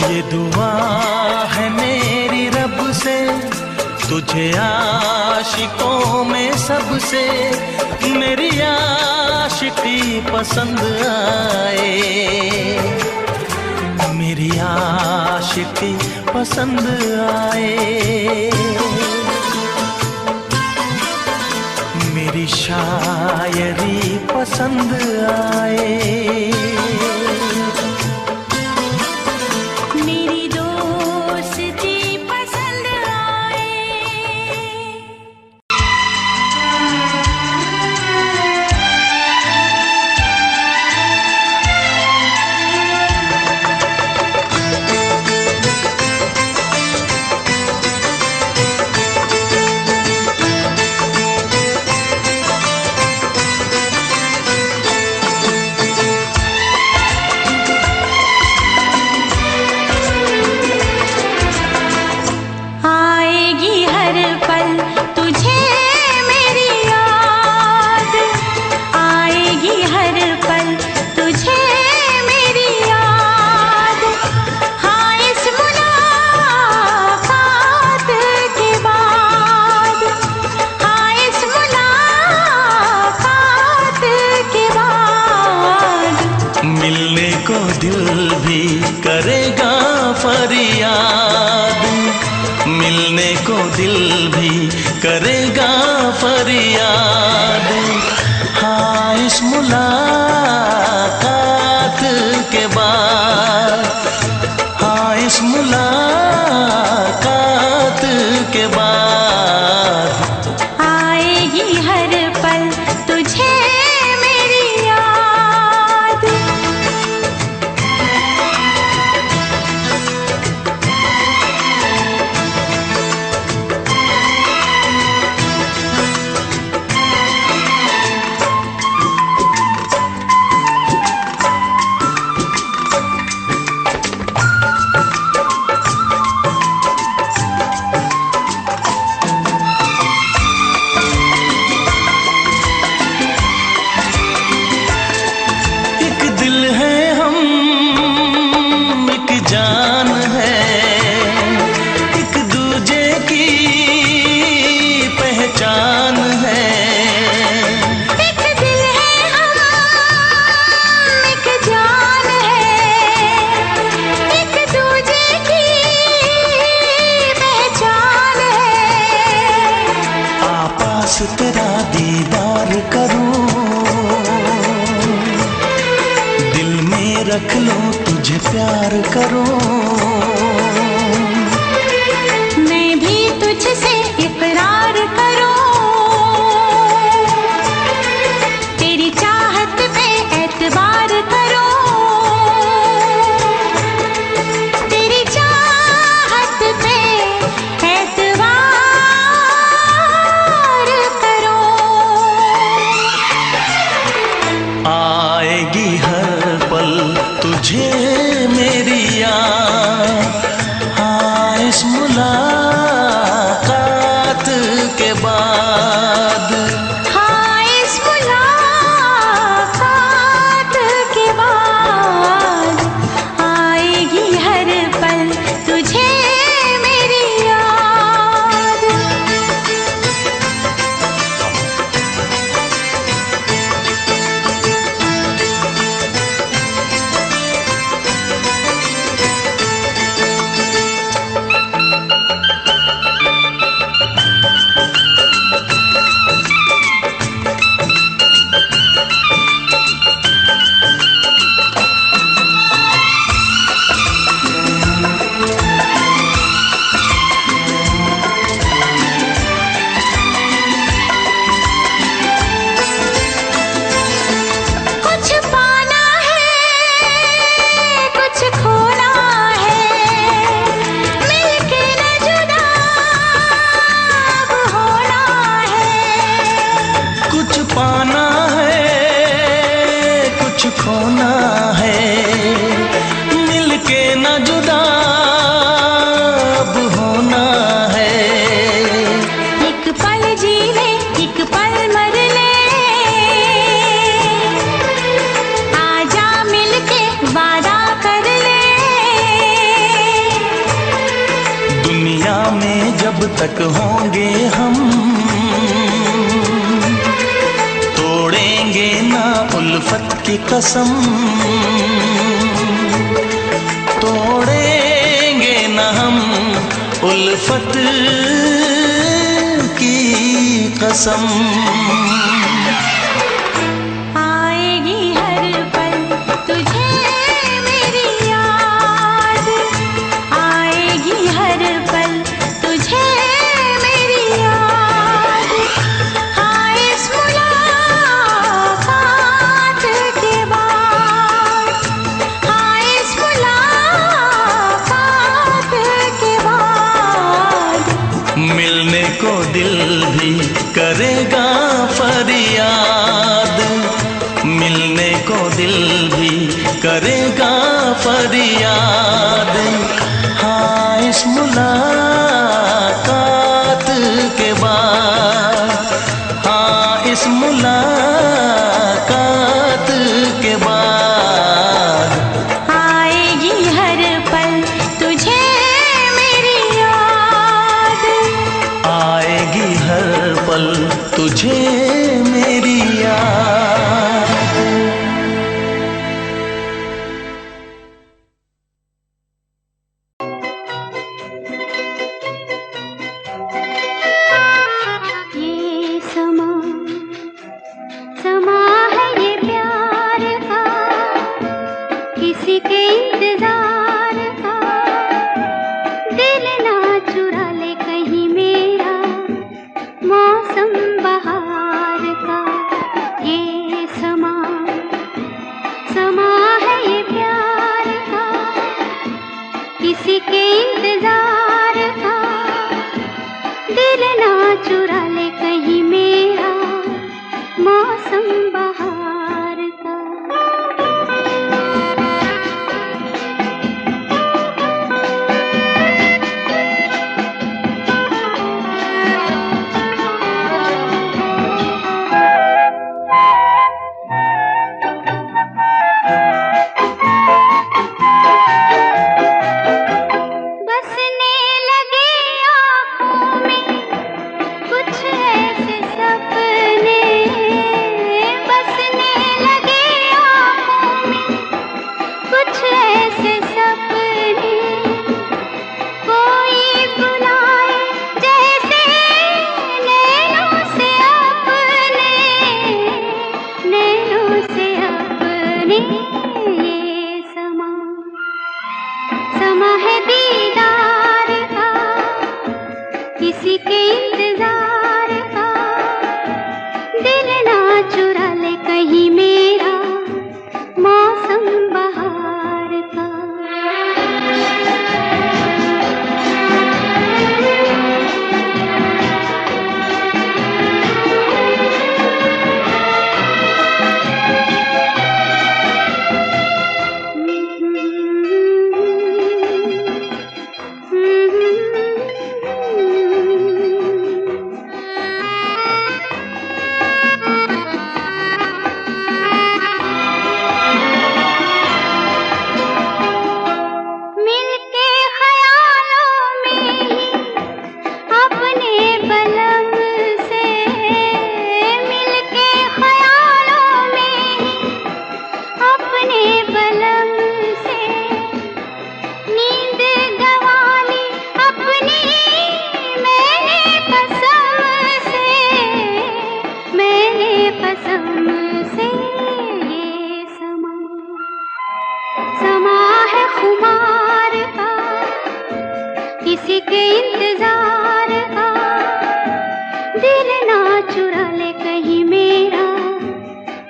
ये दुआ है मेरी रब से, तुझे आशिकों में सबसे मेरी आशिकी पसंद आए। मेरी आशिकी पसंद आए। मेरी शायरी पसंद आए। मेरी दोस्ती पसंद आए। आएगी हर पल तुझे मेरी याद, आएगी हर पल तुझे मेरी याद। हाँ इस मुलाकात के बाद, हाँ इस मुलाकात के बाद मिलने को दिल भी करेगा फरियाद, मिलने को दिल भी करेगा फरियाद। हाँ इस मुलाकात के बाद, हाँ इस मुलाकात के बाद आएगी हर पल तुझे मेरी याद। एक दिल है हम, एक जान है, एक दूजे की पहचान है। एक दिल है हम, एक जान है, एक दूजे की पहचान है। आपास तेरा दीदार करूं, दिल में रख लो तुझे प्यार करूं। मैं भी तुझसे इकरार करूं, तेरी चाहत पे एतबार करूं, तेरी चाहत पे एतबार करूं। आएगी हर पल तुझे मेरी याद। हाँ इस मुलाकात के बाद, हाँ इस मुलाकात के बाद आएगी हर पल तुझे मेरी याद। कुछ पाना है, कुछ खोना है, मिलके न जुदा अब होना है। कुछ पाना है, कुछ खोना है, मिलके न जुदा अब होना है। एक पल जीने, एक पल मरने तक होंगे हम, तोड़ेंगे ना उल्फत की कसम, तोड़ेंगे ना हम उल्फत की कसम। आएगी हर पल तुझे मेरी याद, आएगी हर पल तुझे मेरी याद। हाँ इस मुलाकात के बाद, हाँ इस मुलाकात के बाद मिलने को दिल भी करेगा फरियाद, मिलने को दिल भी करेगा फरियाद। हाँ इस मुलाकात के बाद, हाँ इस मुलाकात के बाद आएगी हर पल तुझे मेरी याद, आएगी हर पल तुझे मेरी याद। ये समा समा है ये प्यार का, किसी के इंतजार का। दिल ना चुरा ले कहीं मेरा मौसम बहार का। ये समा समा है ये प्यार का, किसी के इंतजार का। दिल ना चुरा ले कहीं मेरा मौसम बहार का। बसने लगे आँखों में कुछ ऐसे सपने, बसने लगे आँखों में कुछ ऐसे सपने। कोई बुलाए जैसे नैनों से अपने, नैनों से अपने। ये समा समा है दीदार का, किसी के इंतजार का। दिल ना चुरा ले कहीं मेरा मौसम बहार का। मिलके ख्यालों में ही अपने बलम से, मिलके ख्यालों में ही अपने बलम से। नींद गंवा ली अपनी मैंने कसम से, मैंने कसम से। ये समा समा है खुमार का, किसी के इंतजार का। दिल ना चुरा ले कहीं मेरा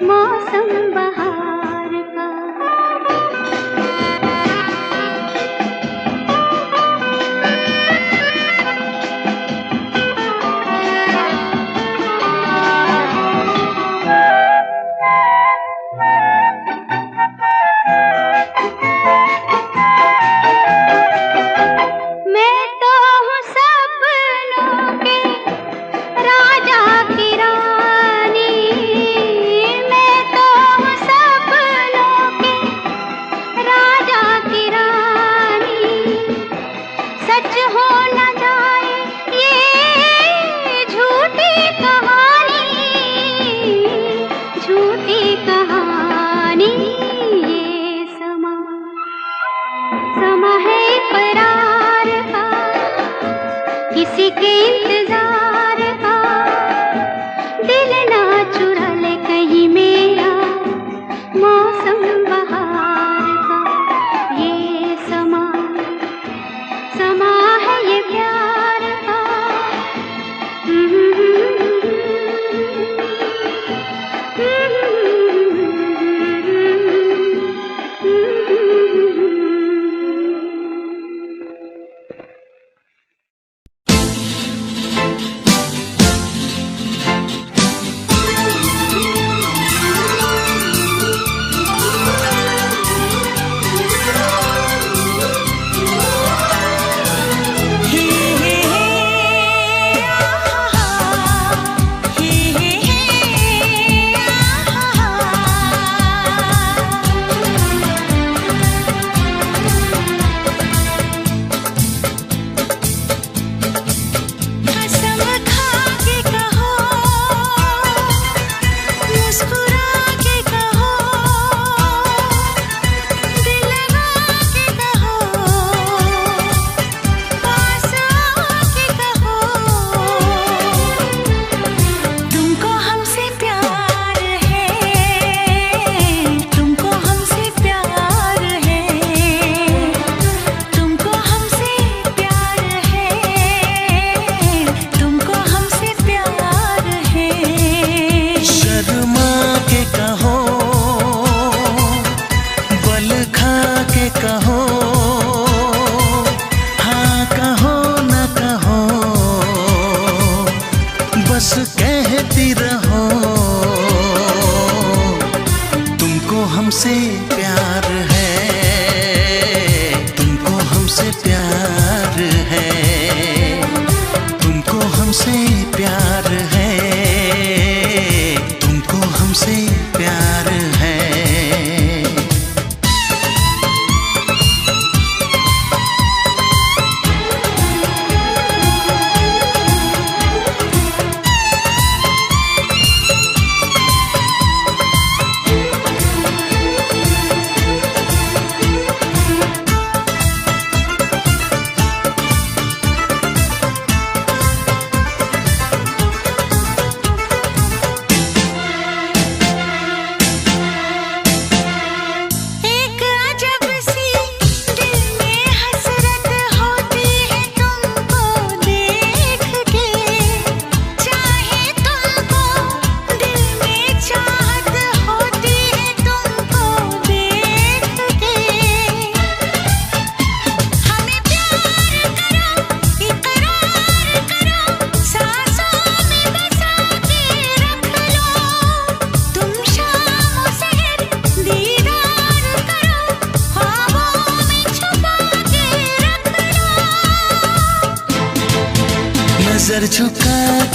मौसम बहार का। मैं तो हूँ सब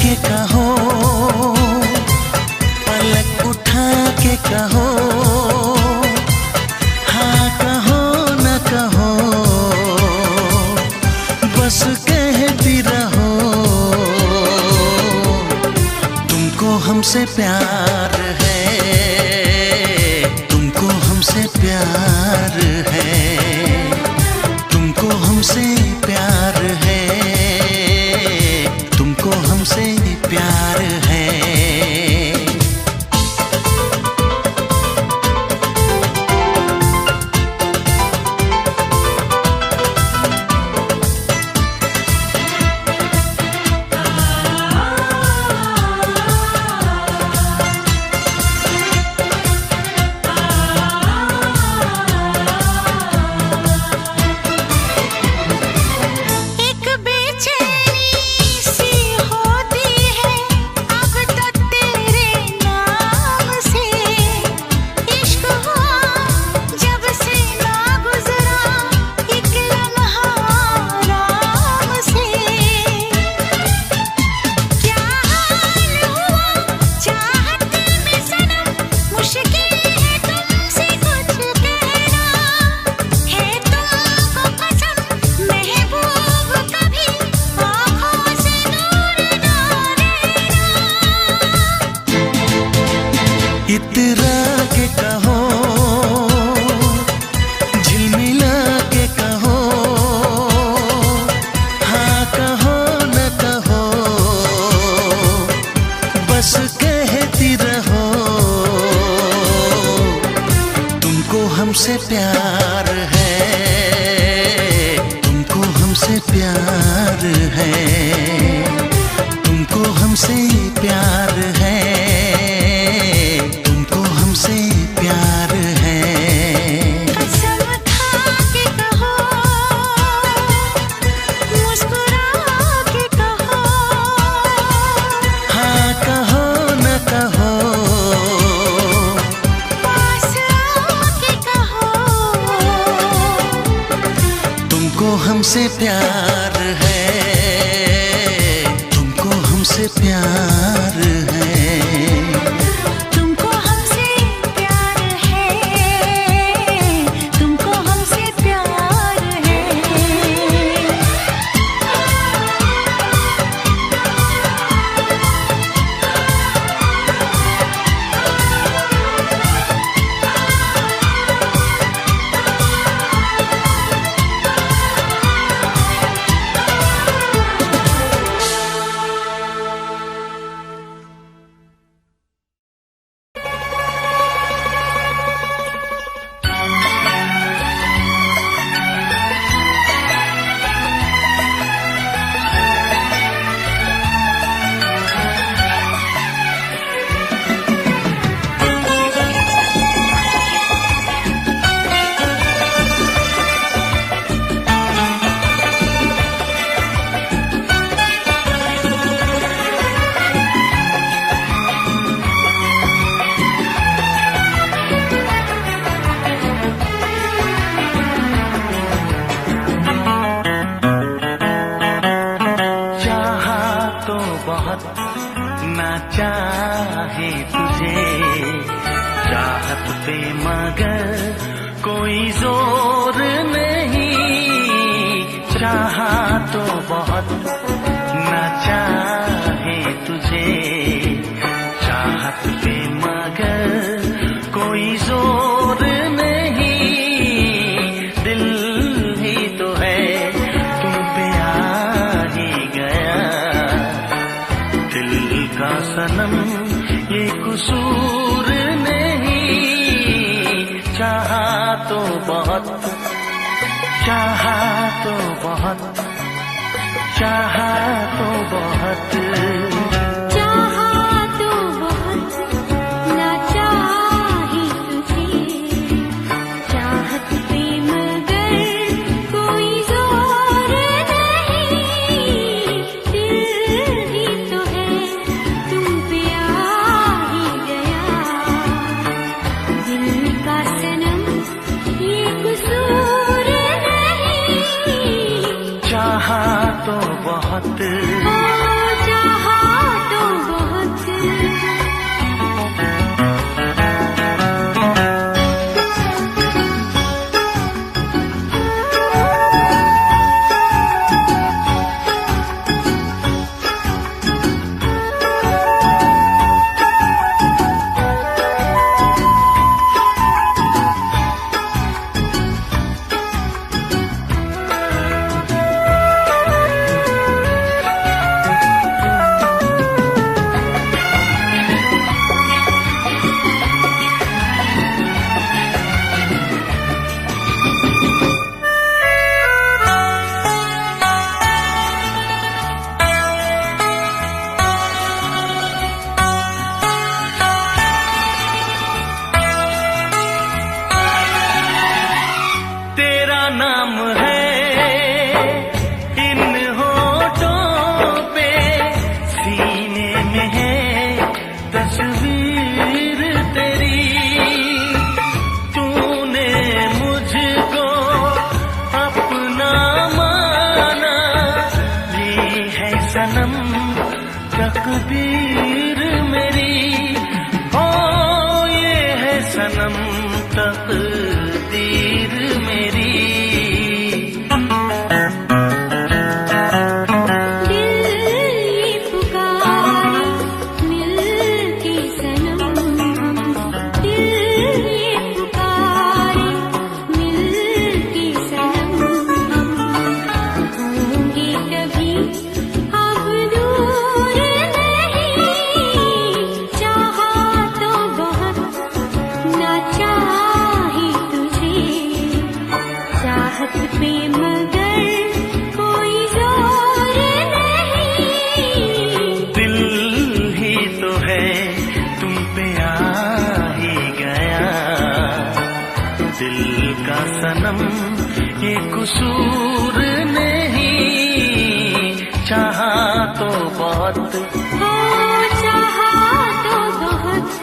के कहो, पलक उठा के कहो, हाँ कहो न कहो, बस कहती रहो, तुमको हमसे प्यार है, तुमको हमसे प्यार है, तुमको हमसे प्यार है, तुमको हमसे प्यार है। इतरा के कहो, झिलमिला के कहो, हाँ कहो न कहो, बस कहती रहो, तुमको हमसे प्यार है, तुमको हमसे प्यार है, तुमको हमसे प्यार है, हमसे प्यार है। कसम खा के कहो, मुस्कुरा के कहो, हाँ कहो न कहो, पास आके कहो, तुमको हमसे प्यार है, तुमको हमसे प्यार है। ना चाहे तुझे चाहत पे मगर कोई जोर नहीं, चाहा तो बहुत ना चाहे तुझे चाहत पे मगर कोई जोर नहीं, दिल ही तो है तुम पे आ ही गया, दिल का सनम ये कसूर नहीं, चाहा तो बहुत, चाहा तो बहुत, चाहा तो बहुत, चाहा तो बहुत ना चाहे तुझे चाहत पे मगर कोई जोर नहीं, दिल ही तो है तुम पे आ ही गया, दिल का सनम ये कसूर नहीं, चाहा तो बहुत, चाहा तकदीर मेरी, ओ ये है सनम तकदीर मेरी। सनम ये कसूर नहीं, चाहा तो बहुत, हो चाहा तो बहुत।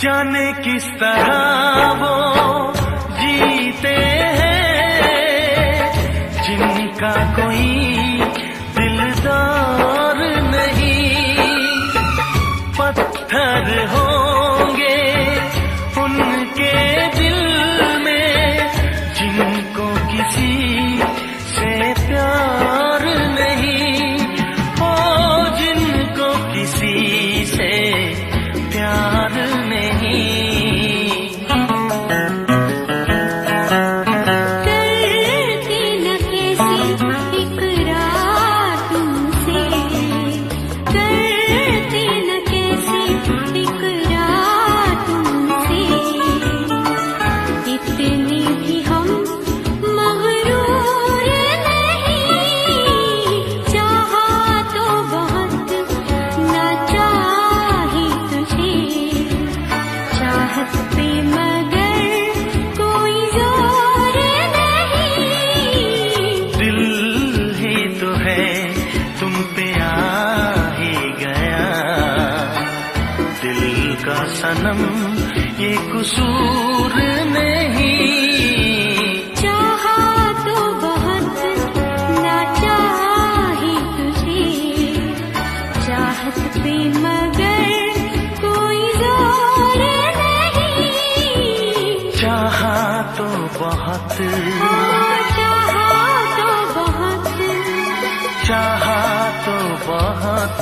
जाने किस तरह वो जीते हैं जिनका कोई दिलदार नहीं। पत्थर होंगे उनके दिल में जिनको किसी से प्यार नहीं, ओ जिनको किसी से प्यार नहीं। करती न कैसे इकरार तुमसे, करती न कैसे इकरार तुमसे। इतने भी हम मगरूर नहीं, चाहा तो बहुत ना चाही तुझे। चाहत पे मगर कोई जोर नहीं, दिल ही तो है तुम पे आ ही गया। दिल का सनम ये कसूर नहीं, चाहा तो बहुत ना चाही तुझे। चाहत पे मगर कोई जोर नहीं, चाहा तो बहुत, चाहा तो बहुत। चाहा तो बहुत।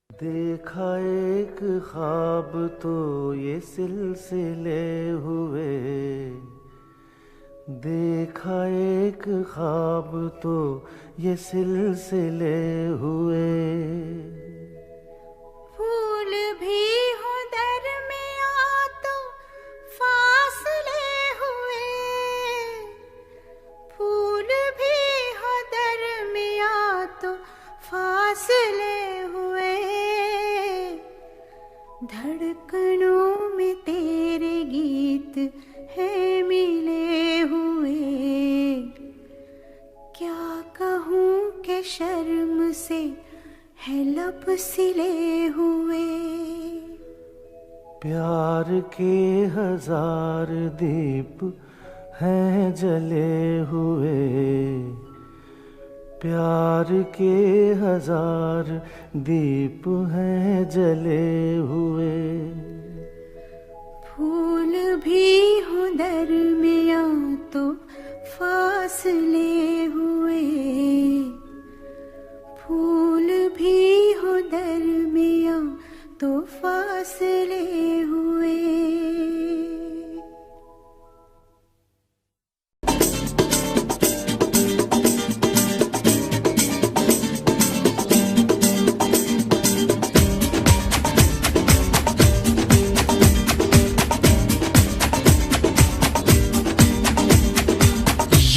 देखा एक ख्वाब तो ये सिलसिले हुए, देखा एक ख्वाब तो ये सिलसिले हुए। फूल भी हो दरमियां तो फासले हुए, फूल भी हो दरमियां तो फासले हुए। धड़कनों में तेरे गीत है मिले हुए। क्या कहूँ कि शर्म से है लब सिले हुए। प्यार के हजार दीप हैं जले हुए, प्यार के 1000 दीप हैं जले हुए। फूल भी हो दरमिया तो फासले हुए, फूल भी हो दरमिया तो फासले हुए।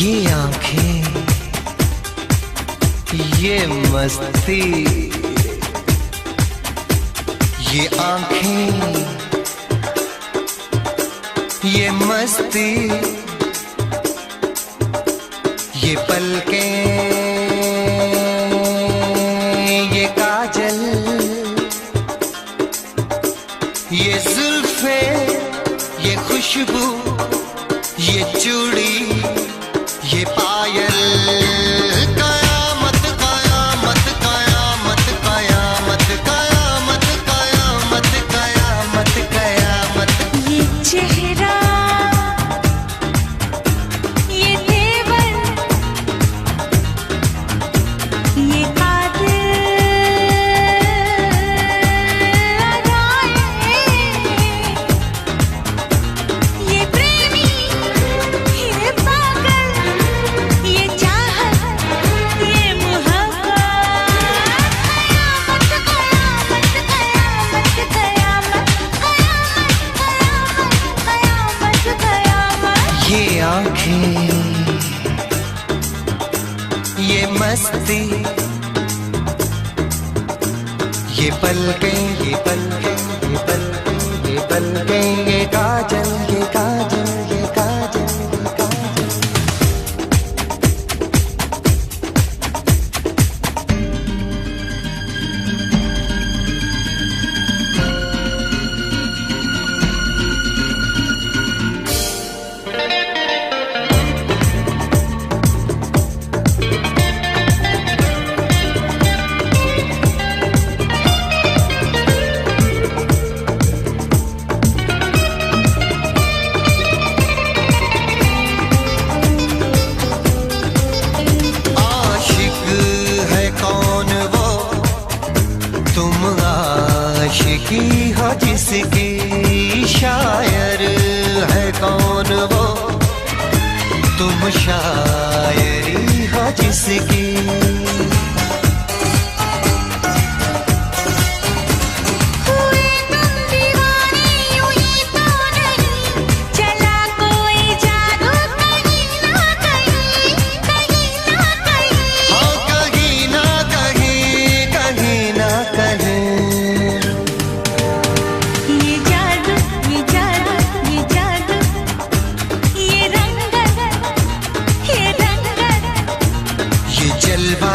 ये आंखें, ये मस्ती, ये आंखें, ये मस्ती, ये पलकें, ये काजल, ये जुल्फे, ये खुशबू, ये चूड़ी, ये पायल, कयामत कयामत कयामत कयामत कयामत कयामत कयामत कयामत। ये चेहरा, ये तेवर, ये कातिल अदाएं, ये प्रेमी, ये पागल, ये चाहत, ये मोहब्बत, कयामत कयामत कयामत कयामत कयामत कयामत। ये आंखें, ये मस्ती, ये पलकें, ये पलकें, ये पलकें, ये पलकें, ये काजल, ये काजल, ये काजल, ये काजल। आशिक है कौन वो, तुम आशिकी हो जिसकी, शायर है कौन वो, तुम शायरी हो जिसकी। हुए तुम दीवाने यूं ही तो नहीं, चला कोई जादू कहीं ना कहीं, कहीं ना कहीं। हाँ कहीं ना कहीं, कहीं ना कहीं। ये जादू, ये जादू, ये जादू, ये रंगत, ये रंगत, ये जलवा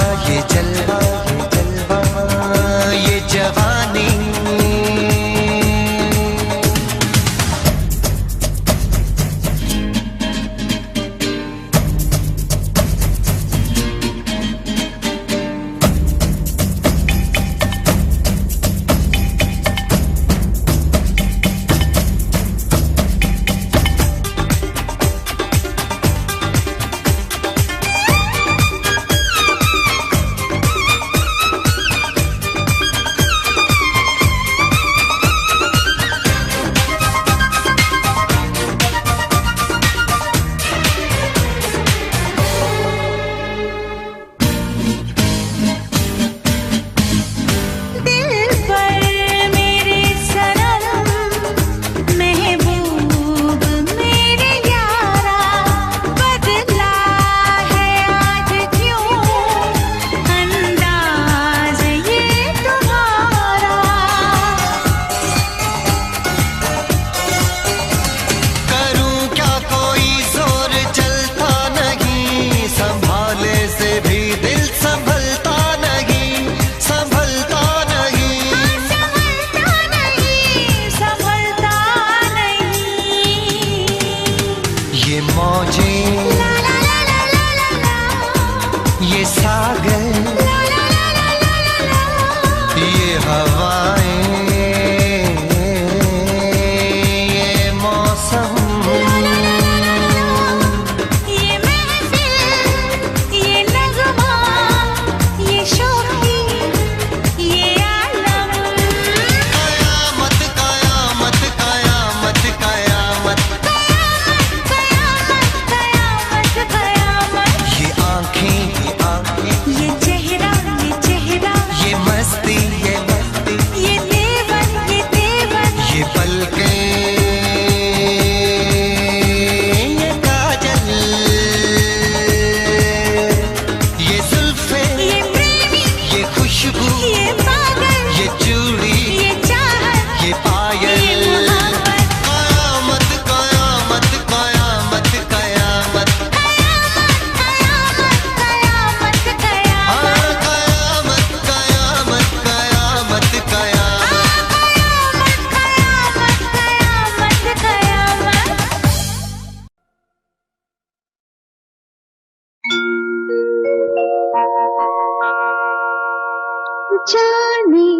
जाने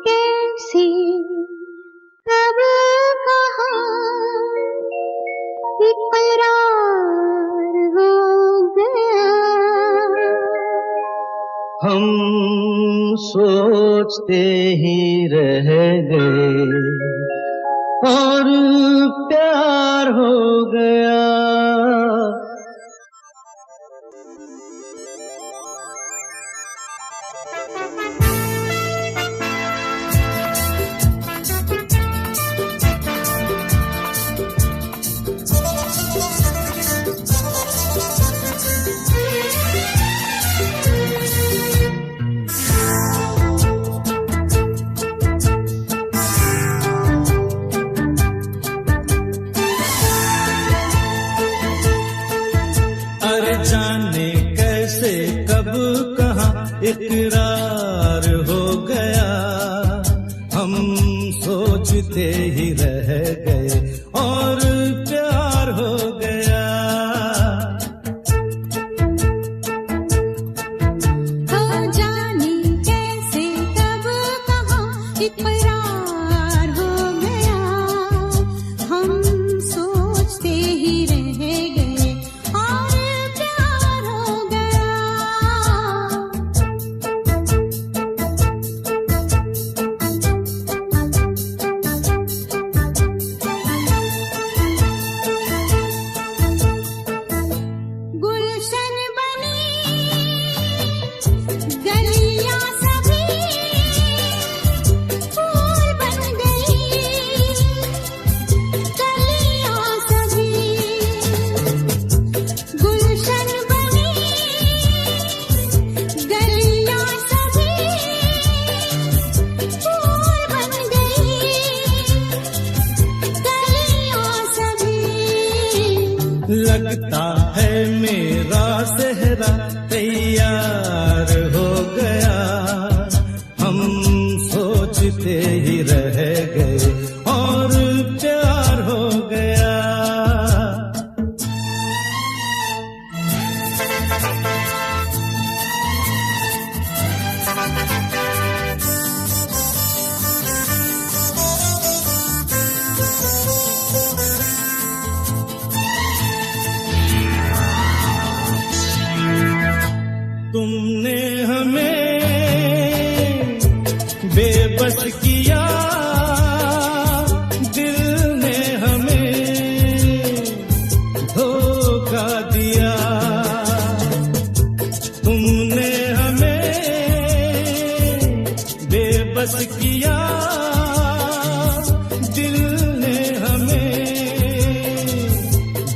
कैसे कब कहाँ इकरार हो गया। हम सोचते ही रह गए और प्यार हो गया। जाने कैसे कब कहाँ इकरार हो गया। हम सोचते ही रह गए और प्यार हो गया। जाने कैसे कब कहाँ इकरार हो गया। हम सोचते ही रह गए और प्यार हो गया। गुलशन बनी गलियां सभी फूल बन गई। गलियां सभी गुलशन बनी गलियां सभी फूल बन गई। गलियां सभी लगता है मेरा सेहरा तैयार हो गया। हम सोचते ही रह गए और प्यार हो गया। तुमने हमें बेबस किया, दिल ने हमें धोखा दिया। तुमने हमें बेबस किया, दिल ने हमें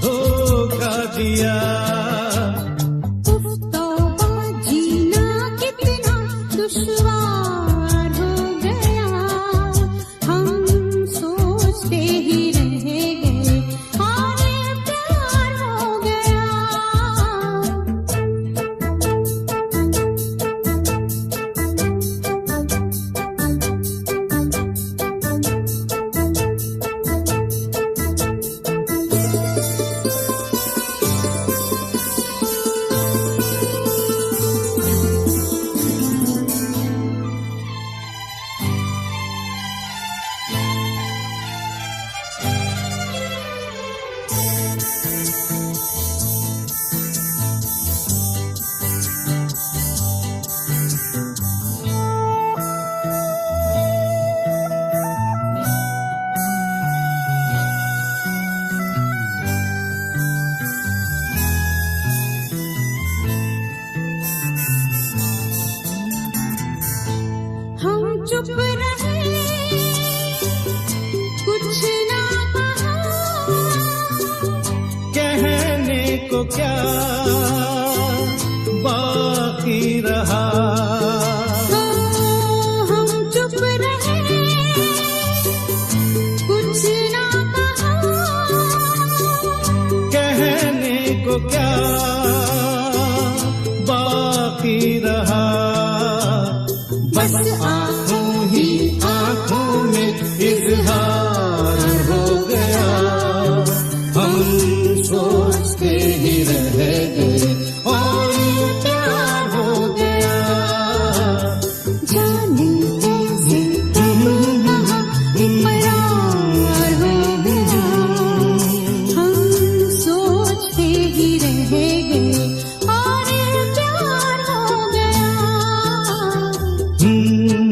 धोखा दिया। दुश्वार हो गया। हम सोचते ही रह गए और प्यार हो गया। हम चुप रहे, कुछ ना कहा। कहने को क्या बाकी रहा। हम चुप रहे, कुछ ना कहा। कहने को क्या बाकी रहा। बस आंखों ही आंखों में इजहार हो गया। हम सोचते ही रह गए और प्यार हो गया। हम्म